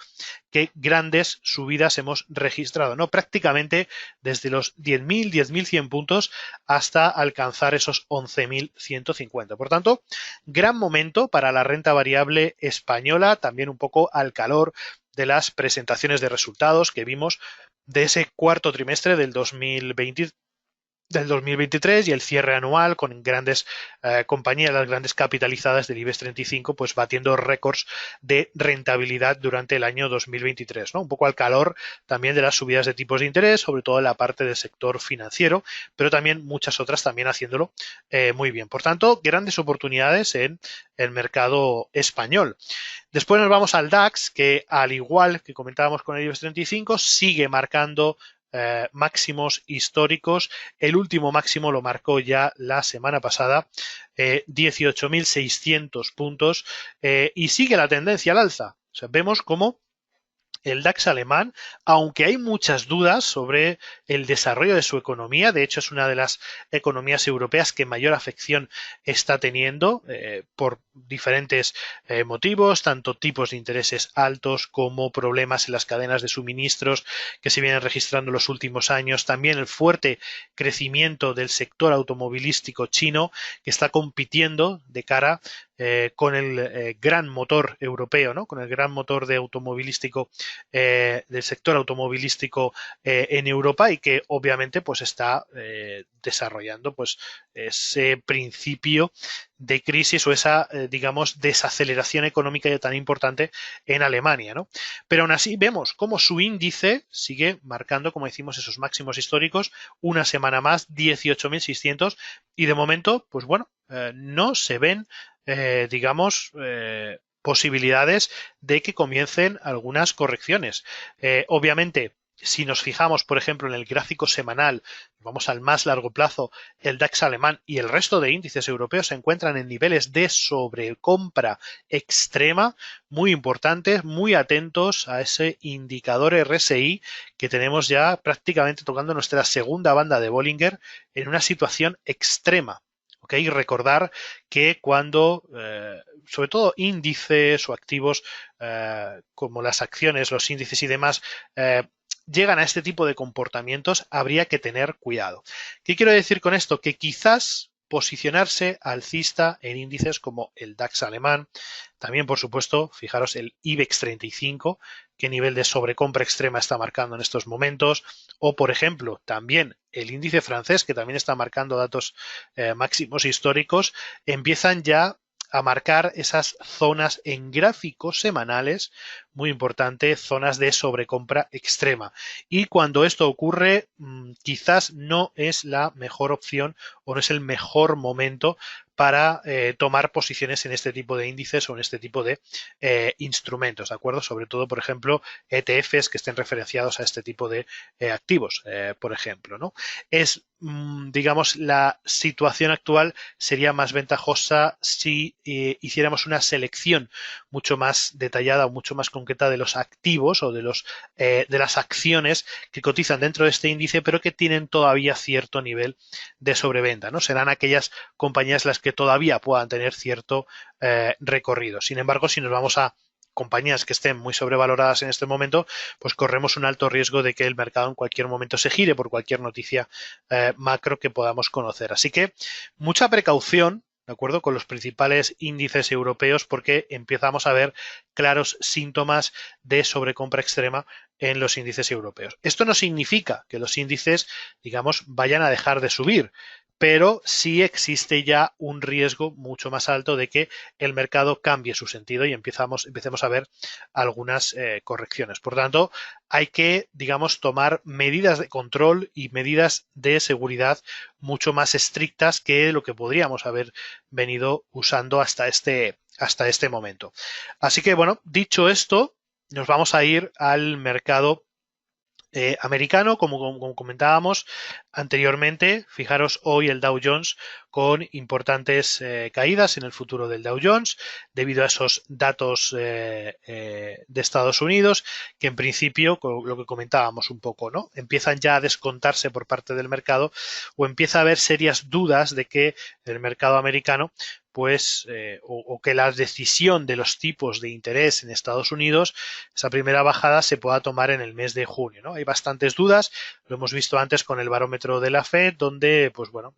qué grandes subidas hemos registrado, ¿no? Prácticamente desde los 10.000, 10.100 puntos hasta alcanzar esos 11.150. Por tanto, gran momento para la renta variable española, también un poco al calor de las presentaciones de resultados que vimos de ese cuarto trimestre del 2020 del 2023 y el cierre anual con grandes compañías, las grandes capitalizadas del IBEX 35, pues batiendo récords de rentabilidad durante el año 2023, ¿no? Un poco al calor también de las subidas de tipos de interés, sobre todo en la parte del sector financiero, pero también muchas otras también haciéndolo muy bien. Por tanto, grandes oportunidades en el mercado español. Después nos vamos al DAX, que al igual que comentábamos con el IBEX 35, sigue marcando máximos históricos. El último máximo lo marcó ya la semana pasada, 18.600 puntos, y sigue la tendencia al alza. O sea, vemos cómo el DAX alemán, aunque hay muchas dudas sobre el desarrollo de su economía, de hecho es una de las economías europeas que mayor afección está teniendo por diferentes motivos, tanto tipos de intereses altos como problemas en las cadenas de suministros que se vienen registrando en los últimos años, también el fuerte crecimiento del sector automovilístico chino que está compitiendo de cara con el gran motor europeo, ¿no? Con el gran motor de automovilístico del sector automovilístico en Europa y que obviamente pues está desarrollando pues ese principio de crisis o esa, digamos, desaceleración económica ya tan importante en Alemania, ¿no? Pero aún así vemos cómo su índice sigue marcando, como decimos, esos máximos históricos, una semana más, 18.600 y de momento, pues bueno, no se ven, digamos, posibilidades de que comiencen algunas correcciones. Obviamente, si nos fijamos, por ejemplo, en el gráfico semanal, vamos al más largo plazo, el DAX alemán y el resto de índices europeos se encuentran en niveles de sobrecompra extrema, muy importantes, muy atentos a ese indicador RSI que tenemos ya prácticamente tocando nuestra segunda banda de Bollinger en una situación extrema. ¿Okay? Y recordar que cuando, sobre todo índices o activos como las acciones, los índices y demás, llegan a este tipo de comportamientos, habría que tener cuidado. ¿Qué quiero decir con esto? Que quizás posicionarse alcista en índices como el DAX alemán, también por supuesto, fijaros el IBEX 35, qué nivel de sobrecompra extrema está marcando en estos momentos, o por ejemplo también el índice francés, que también está marcando datos máximos históricos, empiezan ya a marcar esas zonas en gráficos semanales, muy importante, zonas de sobrecompra extrema. Y cuando esto ocurre, quizás no es la mejor opción o no es el mejor momento para tomar posiciones en este tipo de índices o en este tipo de instrumentos, ¿de acuerdo? Sobre todo, por ejemplo, ETFs que estén referenciados a este tipo de activos, por ejemplo, ¿no? Es, digamos, la situación actual sería más ventajosa si hiciéramos una selección mucho más detallada o mucho más concreta de los activos o de las acciones que cotizan dentro de este índice, pero que tienen todavía cierto nivel de sobreventa, ¿no? Serán aquellas compañías las que todavía puedan tener cierto recorrido. Sin embargo, si nos vamos a compañías que estén muy sobrevaloradas en este momento, pues corremos un alto riesgo de que el mercado en cualquier momento se gire por cualquier noticia macro que podamos conocer. Así que mucha precaución, ¿de acuerdo? Con los principales índices europeos porque empezamos a ver claros síntomas de sobrecompra extrema en los índices europeos. Esto no significa que los índices, digamos, vayan a dejar de subir, pero sí existe ya un riesgo mucho más alto de que el mercado cambie su sentido y empecemos a ver algunas correcciones. Por tanto, hay que, digamos, tomar medidas de control y medidas de seguridad mucho más estrictas que lo que podríamos haber venido usando hasta este momento. Así que, bueno, dicho esto, nos vamos a ir al mercado americano, como comentábamos anteriormente. Fijaros hoy el Dow Jones con importantes caídas en el futuro del Dow Jones debido a esos datos de Estados Unidos que en principio, lo que comentábamos un poco, ¿no? Empiezan ya a descontarse por parte del mercado o empieza a haber serias dudas de que el mercado americano pues o que la decisión de los tipos de interés en Estados Unidos, esa primera bajada se pueda tomar en el mes de junio, ¿no? Hay bastantes dudas, lo hemos visto antes con el barómetro de la Fed, donde, pues bueno,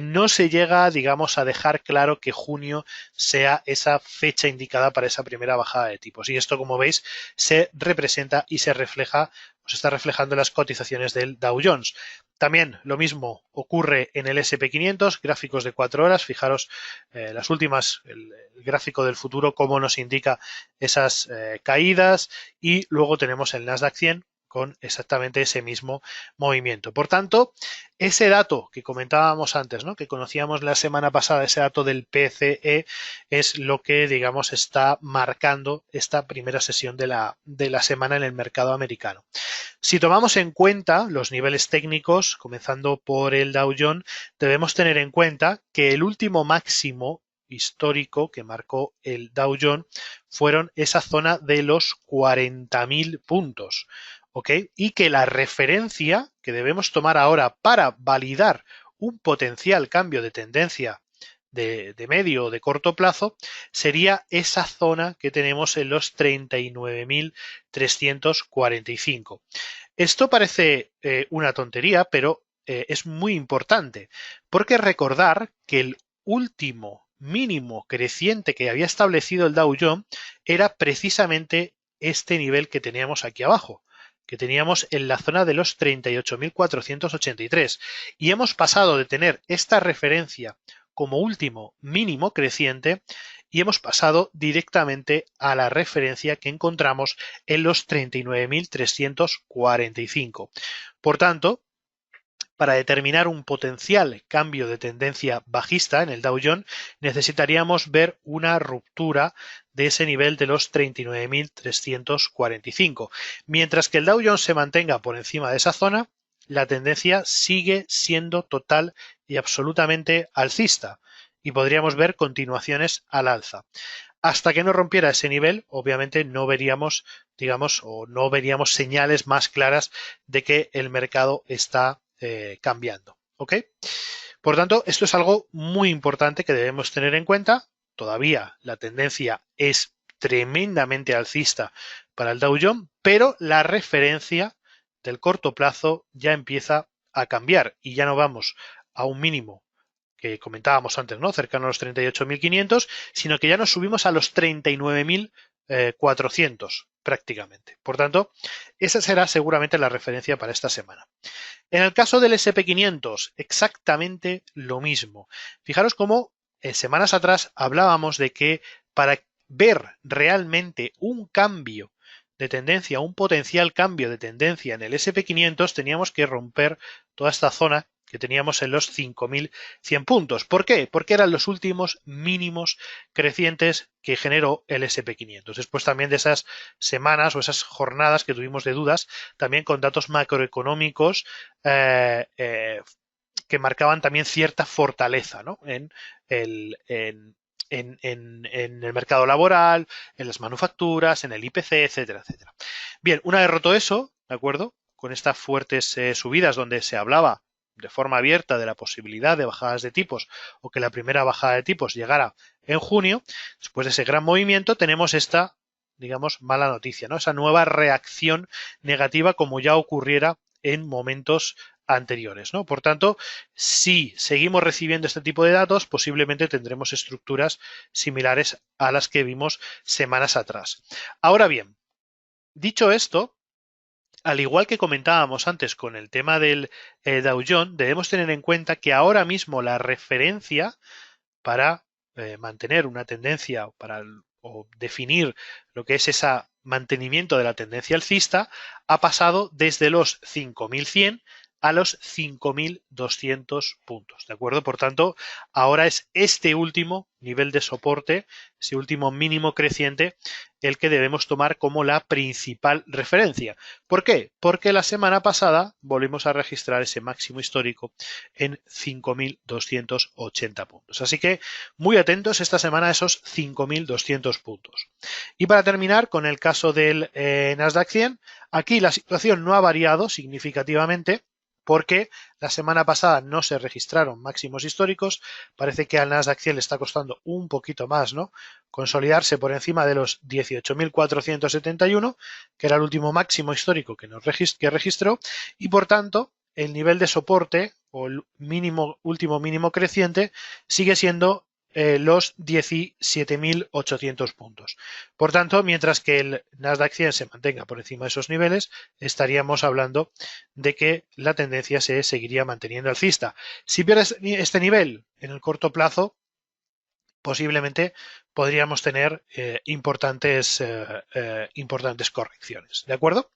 no se llega, digamos, a dejar claro que junio sea esa fecha indicada para esa primera bajada de tipos. Y esto, como veis, se representa y se refleja, se está reflejando en las cotizaciones del Dow Jones. También lo mismo ocurre en el SP500, gráficos de 4 horas. Fijaros las últimas, el gráfico del futuro, cómo nos indica esas caídas. Y luego tenemos el Nasdaq 100 con exactamente ese mismo movimiento. Por tanto, ese dato que comentábamos antes, ¿no?, que conocíamos la semana pasada, ese dato del PCE, es lo que, digamos, está marcando esta primera sesión de la semana en el mercado americano. Si tomamos en cuenta los niveles técnicos, comenzando por el Dow Jones, debemos tener en cuenta que el último máximo histórico que marcó el Dow Jones fueron esa zona de los 40.000 puntos, ¿ok? Y que la referencia que debemos tomar ahora para validar un potencial cambio de tendencia de medio o de corto plazo sería esa zona que tenemos en los 39.345. Esto parece una tontería, pero es muy importante, porque recordar que el último mínimo creciente que había establecido el Dow Jones era precisamente este nivel que teníamos aquí abajo, que teníamos en la zona de los 38.483, y hemos pasado de tener esta referencia como último mínimo creciente y hemos pasado directamente a la referencia que encontramos en los 39.345. Por tanto, para determinar un potencial cambio de tendencia bajista en el Dow Jones, necesitaríamos ver una ruptura de ese nivel de los 39.345. Mientras que el Dow Jones se mantenga por encima de esa zona, la tendencia sigue siendo total y absolutamente alcista y podríamos ver continuaciones al alza. Hasta que no rompiera ese nivel, obviamente no veríamos, digamos, o no veríamos señales más claras de que el mercado está cambiando. ¿Ok? Por tanto, esto es algo muy importante que debemos tener en cuenta. Todavía la tendencia es tremendamente alcista para el Dow Jones, pero la referencia del corto plazo ya empieza a cambiar y ya no vamos a un mínimo que comentábamos antes, ¿no?, cercano a los 38.500, sino que ya nos subimos a los 39.400 prácticamente. Por tanto, esa será seguramente la referencia para esta semana. En el caso del SP500, exactamente lo mismo. Fijaros cómo semanas atrás hablábamos de que para ver realmente un cambio de tendencia, un potencial cambio de tendencia en el SP500, teníamos que romper toda esta zona que teníamos en los 5.100 puntos. ¿Por qué? Porque eran los últimos mínimos crecientes que generó el SP500. Después también de esas semanas o esas jornadas que tuvimos de dudas, también con datos macroeconómicos que marcaban también cierta fortaleza, ¿no?, en el mercado laboral, en las manufacturas, en el IPC, etcétera, etcétera. Bien, una vez roto eso, ¿de acuerdo?, con estas fuertes subidas donde se hablaba de forma abierta de la posibilidad de bajadas de tipos o que la primera bajada de tipos llegara en junio, después de ese gran movimiento tenemos esta, digamos, mala noticia, ¿no?, esa nueva reacción negativa como ya ocurriera en momentos anteriores, ¿no? Por tanto, si seguimos recibiendo este tipo de datos, posiblemente tendremos estructuras similares a las que vimos semanas atrás. Ahora bien, dicho esto, al igual que comentábamos antes con el tema del Dow Jones, debemos tener en cuenta que ahora mismo la referencia para mantener una tendencia o definir lo que es ese mantenimiento de la tendencia alcista ha pasado desde los 5.100 a los 5.200 puntos, ¿de acuerdo? Por tanto, ahora es este último nivel de soporte, ese último mínimo creciente, el que debemos tomar como la principal referencia. ¿Por qué? Porque la semana pasada volvimos a registrar ese máximo histórico en 5.280 puntos. Así que muy atentos esta semana a esos 5.200 puntos. Y para terminar con el caso del Nasdaq 100, aquí la situación no ha variado significativamente, porque la semana pasada no se registraron máximos históricos. Parece que al Nasdaq 100 le está costando un poquito más, ¿no?, consolidarse por encima de los 18.471, que era el último máximo histórico que registró, y por tanto el nivel de soporte o el último mínimo creciente sigue siendo los 17.800 puntos. Por tanto, mientras que el Nasdaq 100 se mantenga por encima de esos niveles, estaríamos hablando de que la tendencia se seguiría manteniendo alcista. Si pierdes este nivel en el corto plazo, posiblemente podríamos tener importantes correcciones. ¿De acuerdo?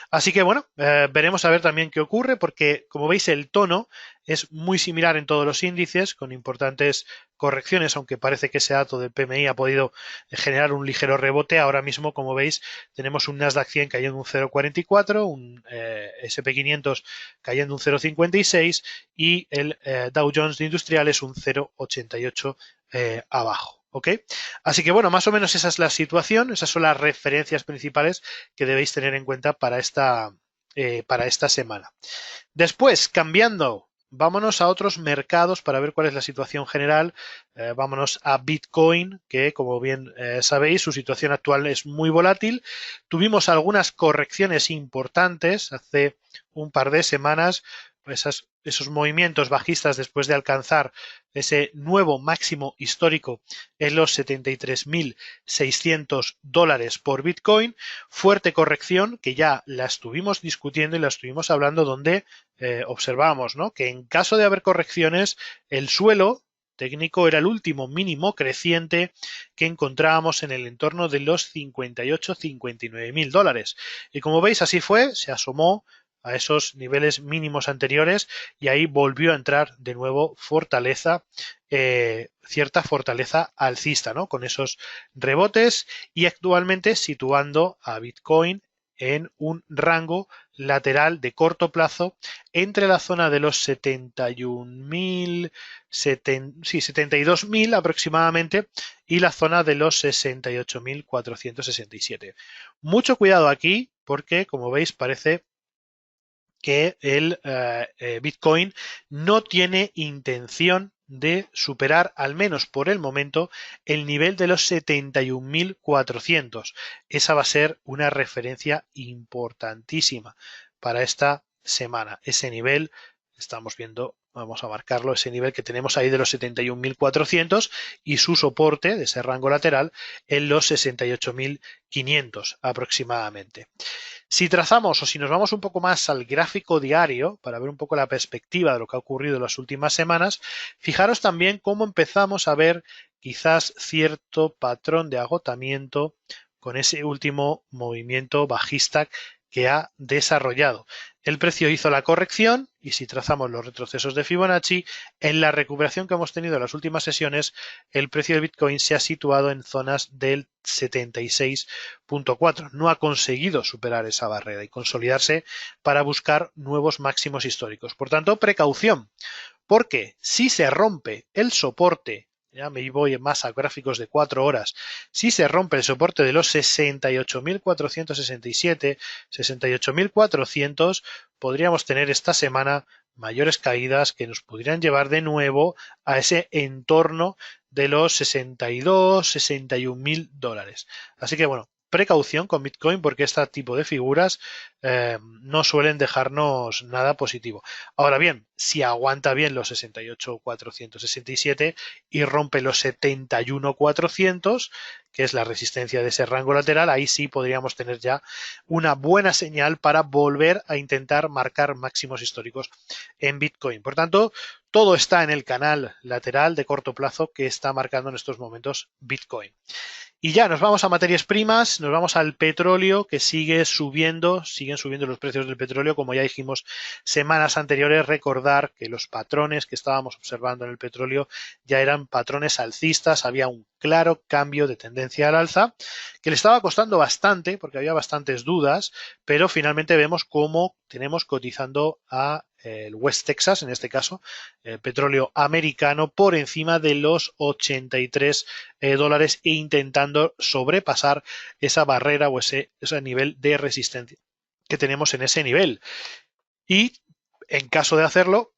Así que bueno, veremos a ver también qué ocurre, porque como veis el tono es muy similar en todos los índices, con importantes correcciones, aunque parece que ese dato del PMI ha podido generar un ligero rebote. Ahora mismo, como veis, tenemos un Nasdaq 100 cayendo un 0,44, un S&P 500 cayendo un 0,56 y el Dow Jones de Industriales un 0,88 abajo. ¿Ok? Así que bueno, más o menos esa es la situación, esas son las referencias principales que debéis tener en cuenta para esta semana. Después, cambiando, vámonos a otros mercados para ver cuál es la situación general. Vámonos a Bitcoin, que como bien sabéis, su situación actual es muy volátil. Tuvimos algunas correcciones importantes hace un par de semanas, esos movimientos bajistas después de alcanzar ese nuevo máximo histórico en los $73.600 por Bitcoin. Fuerte corrección que ya la estuvimos discutiendo y la estuvimos hablando, donde observamos, ¿no?, que en caso de haber correcciones, el suelo técnico era el último mínimo creciente que encontrábamos en el entorno de los $58.000-$59.000. Y como veis, así fue, se asomó a esos niveles mínimos anteriores y ahí volvió a entrar de nuevo fortaleza, cierta fortaleza alcista, ¿no?, con esos rebotes, y actualmente situando a Bitcoin en un rango lateral de corto plazo entre la zona de los 72.000 aproximadamente y la zona de los 68.467. Mucho cuidado aquí, porque como veis parece que el Bitcoin no tiene intención de superar, al menos por el momento, el nivel de los 71.400. Esa va a ser una referencia importantísima para esta semana. Ese nivel, estamos viendo, vamos a marcarlo, ese nivel que tenemos ahí de los 71.400 y su soporte de ese rango lateral en los 68.500 aproximadamente. Si trazamos o si nos vamos un poco más al gráfico diario para ver un poco la perspectiva de lo que ha ocurrido en las últimas semanas, fijaros también cómo empezamos a ver quizás cierto patrón de agotamiento con ese último movimiento bajista que ha desarrollado. El precio hizo la corrección y si trazamos los retrocesos de Fibonacci, en la recuperación que hemos tenido en las últimas sesiones, el precio de Bitcoin se ha situado en zonas del 76.4. No ha conseguido superar esa barrera y consolidarse para buscar nuevos máximos históricos. Por tanto, precaución, porque si se rompe el soporte, ya me voy más a gráficos de 4 horas, si se rompe el soporte de los 68.467, 68.400, podríamos tener esta semana mayores caídas que nos podrían llevar de nuevo a ese entorno de los 62, 61.000 dólares. Así que bueno, precaución con Bitcoin, porque este tipo de figuras no suelen dejarnos nada positivo. Ahora bien, si aguanta bien los 68.467 y rompe los 71.400, que es la resistencia de ese rango lateral, ahí sí podríamos tener ya una buena señal para volver a intentar marcar máximos históricos en Bitcoin. Por tanto, todo está en el canal lateral de corto plazo que está marcando en estos momentos Bitcoin. Y ya nos vamos a materias primas, nos vamos al petróleo, que sigue subiendo, siguen subiendo los precios del petróleo, como ya dijimos semanas anteriores. Recordar que los patrones que estábamos observando en el petróleo ya eran patrones alcistas, había un claro cambio de tendencia al alza, que le estaba costando bastante, porque había bastantes dudas, pero finalmente vemos cómo tenemos cotizando a el West Texas, en este caso, el petróleo americano, por encima de los 83 dólares e intentando sobrepasar esa barrera o ese nivel de resistencia que tenemos en ese nivel. Y en caso de hacerlo,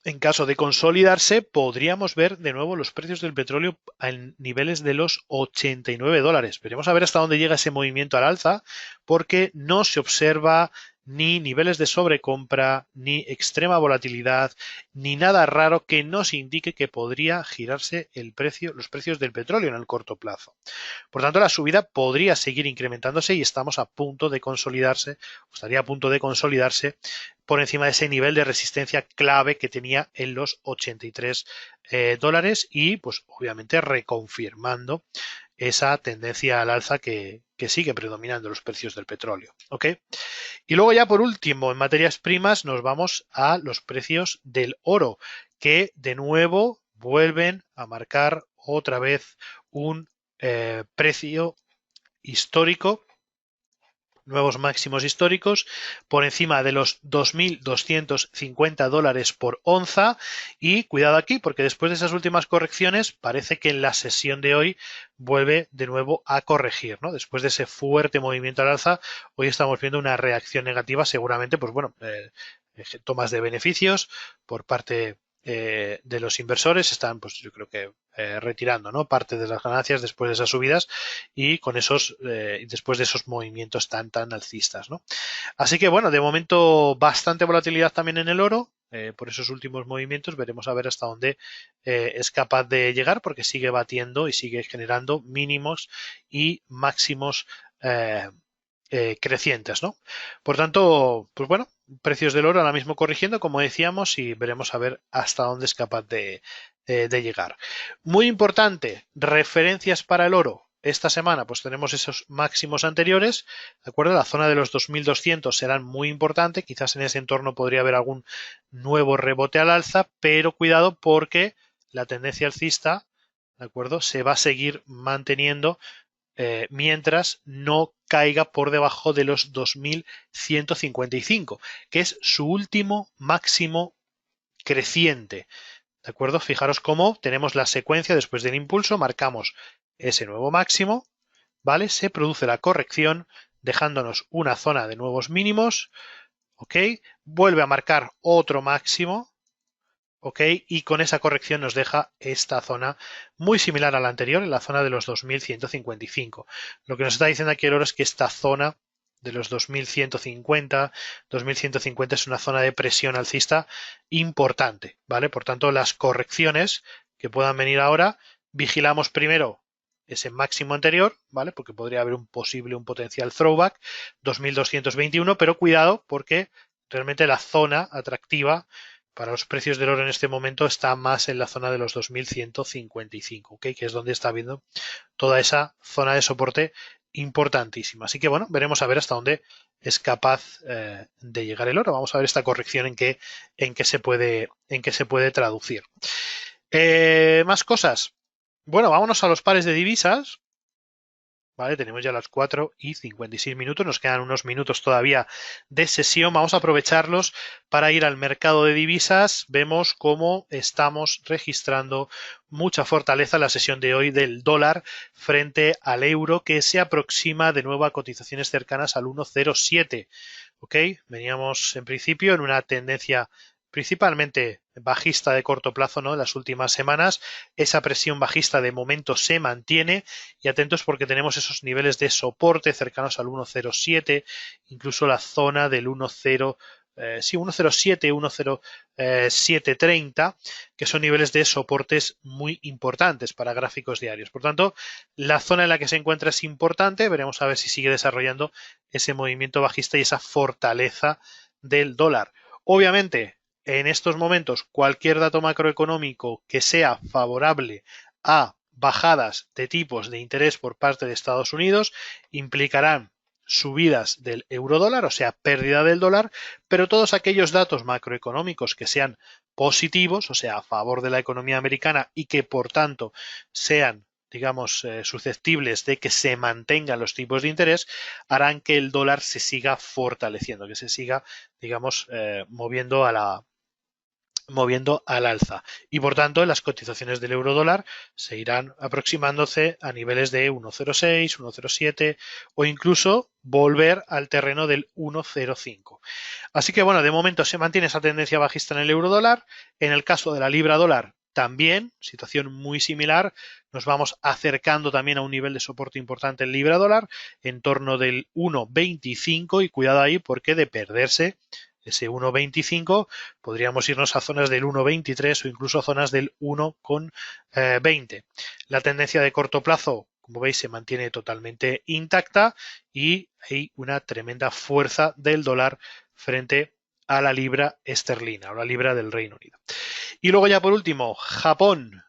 en caso de consolidarse, podríamos ver de nuevo los precios del petróleo en niveles de los 89 dólares. Veremos a ver hasta dónde llega ese movimiento al alza, porque no se observa ni niveles de sobrecompra, ni extrema volatilidad, ni nada raro que nos indique que podría girarse los precios del petróleo en el corto plazo. Por tanto, la subida podría seguir incrementándose y estamos a punto de consolidarse, o estaría a punto de consolidarse por encima de ese nivel de resistencia clave que tenía en los 83 dólares y, pues, obviamente reconfirmando esa tendencia al alza que sigue predominando los precios del petróleo. ¿Ok? Y luego ya por último, en materias primas, nos vamos a los precios del oro, que de nuevo vuelven a marcar otra vez un precio histórico, nuevos máximos históricos, por encima de los 2.250 dólares por onza. Y cuidado aquí, porque después de esas últimas correcciones, parece que en la sesión de hoy vuelve de nuevo a corregir, ¿no? Después de ese fuerte movimiento al alza, hoy estamos viendo una reacción negativa, seguramente, pues bueno, tomas de beneficios por parte de los inversores, están, pues yo creo que retirando, ¿no?, parte de las ganancias después de esas subidas y con esos después de esos movimientos tan alcistas, ¿no? Así que bueno, de momento bastante volatilidad también en el oro. Por esos últimos movimientos veremos a ver hasta dónde es capaz de llegar, porque sigue batiendo y sigue generando mínimos y máximos crecientes, ¿no? Por tanto, pues bueno, precios del oro ahora mismo corrigiendo, como decíamos, y veremos a ver hasta dónde es capaz de llegar. Muy importante, referencias para el oro. Esta semana pues tenemos esos máximos anteriores, ¿de acuerdo? La zona de los 2.200 serán muy importante, quizás en ese entorno podría haber algún nuevo rebote al alza, pero cuidado porque la tendencia alcista, ¿de acuerdo?, se va a seguir manteniendo mientras no caiga por debajo de los 2.155, que es su último máximo creciente. ¿De acuerdo? Fijaros cómo tenemos la secuencia después del impulso, marcamos ese nuevo máximo, ¿vale? Se produce la corrección dejándonos una zona de nuevos mínimos, ¿ok? Vuelve a marcar otro máximo, ¿ok? Y con esa corrección nos deja esta zona muy similar a la anterior, en la zona de los 2.155. Lo que nos está diciendo aquí el oro es que esta zona de los 2.150 es una zona de presión alcista importante, ¿vale? Por tanto, las correcciones que puedan venir ahora, vigilamos primero ese máximo anterior, ¿vale? Porque podría haber un potencial throwback, 2.221, pero cuidado porque realmente la zona atractiva para los precios del oro en este momento está más en la zona de los 2.155, ¿ok? Que es donde está viendo toda esa zona de soporte importantísima. Así que bueno, veremos a ver hasta dónde es capaz de llegar el oro. Vamos a ver esta corrección en qué se puede traducir. Más cosas. Bueno, vámonos a los pares de divisas. Vale, tenemos ya las 4:56, nos quedan unos minutos todavía de sesión, vamos a aprovecharlos para ir al mercado de divisas. Vemos cómo estamos registrando mucha fortaleza en la sesión de hoy del dólar frente al euro, que se aproxima de nuevo a cotizaciones cercanas al 1,07. ¿Ok? Veníamos en principio en una tendencia principalmente bajista de corto plazo, ¿no?, en las últimas semanas. Esa presión bajista de momento se mantiene y atentos porque tenemos esos niveles de soporte cercanos al 1,07, incluso la zona del 1,07, 1,0730, que son niveles de soportes muy importantes para gráficos diarios. Por tanto, la zona en la que se encuentra es importante. Veremos a ver si sigue desarrollando ese movimiento bajista y esa fortaleza del dólar. Obviamente, en estos momentos, cualquier dato macroeconómico que sea favorable a bajadas de tipos de interés por parte de Estados Unidos implicarán subidas del eurodólar, o sea, pérdida del dólar, pero todos aquellos datos macroeconómicos que sean positivos, o sea, a favor de la economía americana y que por tanto sean, digamos, susceptibles de que se mantengan los tipos de interés, harán que el dólar se siga fortaleciendo, que se siga, digamos, moviendo al alza, y por tanto las cotizaciones del euro dólar se irán aproximándose a niveles de 1,06, 1,07 o incluso volver al terreno del 1,05. Así que bueno, de momento se mantiene esa tendencia bajista en el euro dólar. En el caso de la libra dólar también, situación muy similar, nos vamos acercando también a un nivel de soporte importante en libra dólar, en torno del 1,25 y cuidado ahí porque de perderse ese 1,25 podríamos irnos a zonas del 1,23 o incluso a zonas del 1,20. La tendencia de corto plazo, como veis, se mantiene totalmente intacta y hay una tremenda fuerza del dólar frente a la libra esterlina o la libra del Reino Unido. Y luego ya por último, Japón.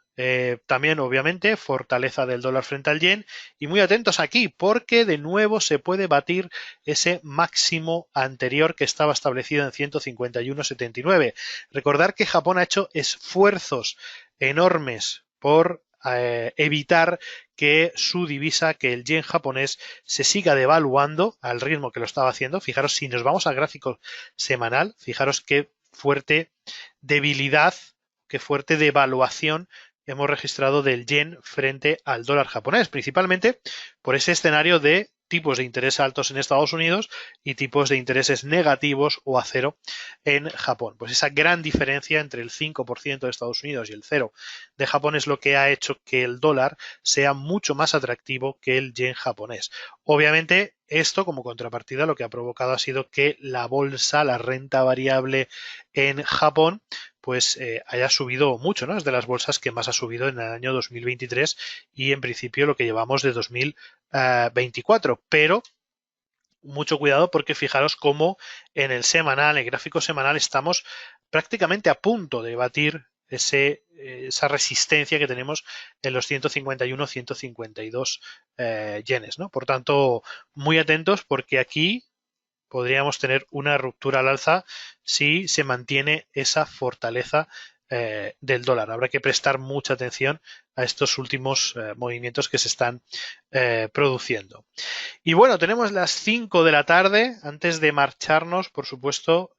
También, obviamente, fortaleza del dólar frente al yen. Y muy atentos aquí, porque de nuevo se puede batir ese máximo anterior que estaba establecido en 151,79. Recordar que Japón ha hecho esfuerzos enormes por evitar que su divisa, que el yen japonés, se siga devaluando al ritmo que lo estaba haciendo. Fijaros, si nos vamos al gráfico semanal, fijaros qué fuerte debilidad, qué fuerte devaluación hemos registrado del yen frente al dólar japonés, principalmente por ese escenario de tipos de interés altos en Estados Unidos y tipos de intereses negativos o a cero en Japón. Pues esa gran diferencia entre el 5% de Estados Unidos y el 0% de Japón es lo que ha hecho que el dólar sea mucho más atractivo que el yen japonés. Obviamente, esto como contrapartida lo que ha provocado ha sido que la bolsa, la renta variable en Japón, pues haya subido mucho, ¿no? Es de las bolsas que más ha subido en el año 2023 y en principio lo que llevamos de 2024. Pero mucho cuidado porque fijaros cómo en el semanal, el gráfico semanal, estamos prácticamente a punto de batir esa resistencia que tenemos en los 151, 152 yenes, ¿no? Por tanto, muy atentos porque aquí podríamos tener una ruptura al alza si se mantiene esa fortaleza del dólar. Habrá que prestar mucha atención a estos últimos movimientos que se están produciendo. Y bueno, tenemos las 5 de la tarde. Antes de marcharnos, por supuesto,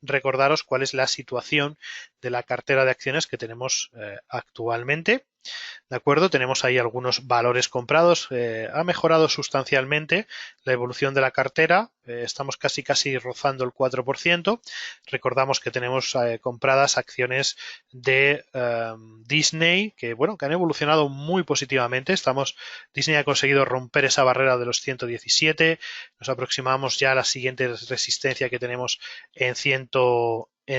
recordaros cuál es la situación de la cartera de acciones que tenemos actualmente. ¿De acuerdo? Tenemos ahí algunos valores comprados. Ha mejorado sustancialmente la evolución de la cartera. Estamos casi rozando el 4%. Recordamos que tenemos compradas acciones de Disney que, bueno, que han evolucionado muy positivamente. Disney ha conseguido romper esa barrera de los 117. Nos aproximamos ya a la siguiente resistencia que tenemos en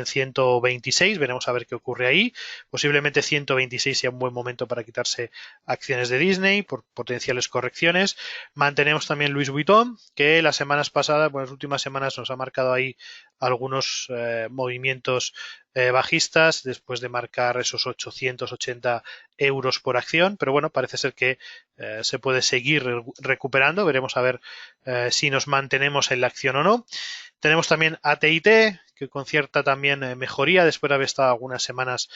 126, veremos a ver qué ocurre ahí. Posiblemente 126 sea un buen momento para quitarse acciones de Disney por potenciales correcciones. Mantenemos también Louis Vuitton, que las semanas pasadas, bueno, las últimas semanas nos ha marcado ahí algunos movimientos bajistas después de marcar esos 880 euros por acción, pero bueno, parece ser que se puede seguir recuperando. Veremos a ver si nos mantenemos en la acción o no. Tenemos también AT&T, que concierta también mejoría después de haber estado algunas semanas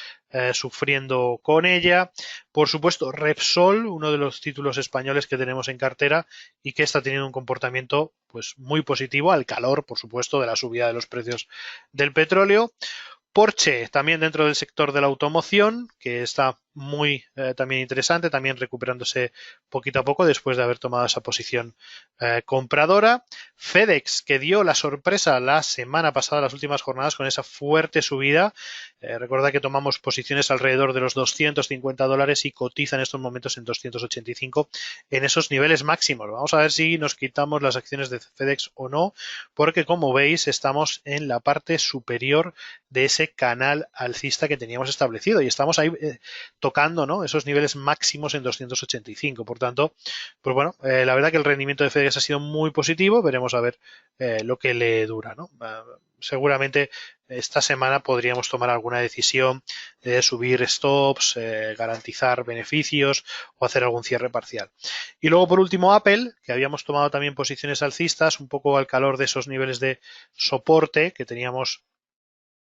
sufriendo con ella. Por supuesto, Repsol, uno de los títulos españoles que tenemos en cartera y que está teniendo un comportamiento pues muy positivo al calor, por supuesto, de la subida de los precios del petróleo. Porsche, también dentro del sector de la automoción, que está muy también interesante, también recuperándose poquito a poco después de haber tomado esa posición compradora. FedEx, que dio la sorpresa la semana pasada, las últimas jornadas, con esa fuerte subida. Recordad que tomamos posiciones alrededor de los $250 y cotiza en estos momentos en 285 en esos niveles máximos. Vamos a ver si nos quitamos las acciones de FedEx o no, porque como veis estamos en la parte superior de ese canal alcista que teníamos establecido y estamos ahí tocando, ¿no?, esos niveles máximos en 285. Por tanto, pues bueno, la verdad que el rendimiento de FedEx ha sido muy positivo. Veremos a ver lo que le dura, ¿no? Seguramente esta semana podríamos tomar alguna decisión de subir stops, garantizar beneficios o hacer algún cierre parcial. Y luego, por último, Apple, que habíamos tomado también posiciones alcistas, un poco al calor de esos niveles de soporte que teníamos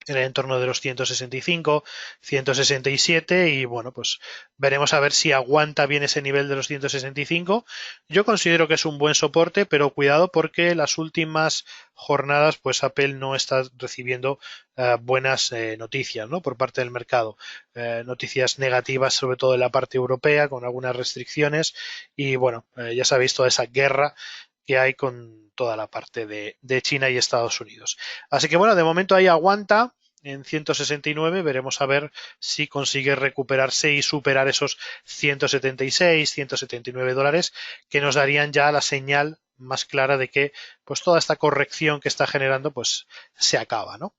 en el entorno de los 165, 167 y bueno, pues veremos a ver si aguanta bien ese nivel de los 165. Yo considero que es un buen soporte, pero cuidado porque las últimas jornadas pues Apple no está recibiendo buenas noticias, ¿no?, por parte del mercado. Noticias negativas sobre todo en la parte europea con algunas restricciones y bueno, ya sabéis toda esa guerra que hay con toda la parte de China y Estados Unidos. Así que bueno, de momento ahí aguanta. en 169, veremos a ver si consigue recuperarse y superar esos 176, 179 dólares que nos darían ya la señal más clara de que pues toda esta corrección que está generando pues se acaba, ¿no?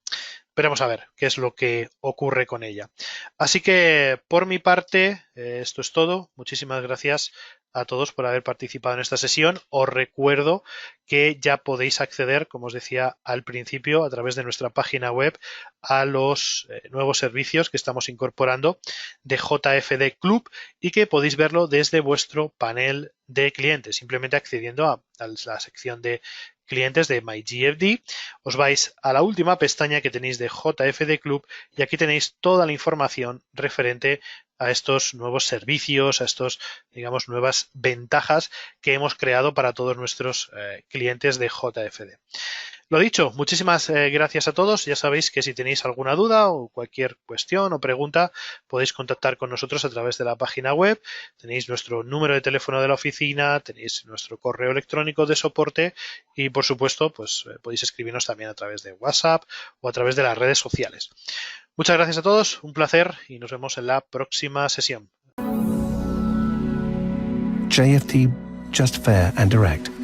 Veremos a ver qué es lo que ocurre con ella. Así que por mi parte, esto es todo. Muchísimas gracias a todos por haber participado en esta sesión. Os recuerdo que ya podéis acceder, como os decía al principio, a través de nuestra página web a los nuevos servicios que estamos incorporando de JFD Club y que podéis verlo desde vuestro panel de clientes, simplemente accediendo a la sección de clientes de MyGFD, os vais a la última pestaña que tenéis de JFD Club y aquí tenéis toda la información referente a estos nuevos servicios, a estos, digamos, nuevas ventajas que hemos creado para todos nuestros clientes de JFD. Lo dicho, muchísimas gracias a todos. Ya sabéis que si tenéis alguna duda o cualquier cuestión o pregunta, podéis contactar con nosotros a través de la página web. Tenéis nuestro número de teléfono de la oficina, tenéis nuestro correo electrónico de soporte y, por supuesto, pues podéis escribirnos también a través de WhatsApp o a través de las redes sociales. Muchas gracias a todos, un placer y nos vemos en la próxima sesión. JFD, just fair and direct.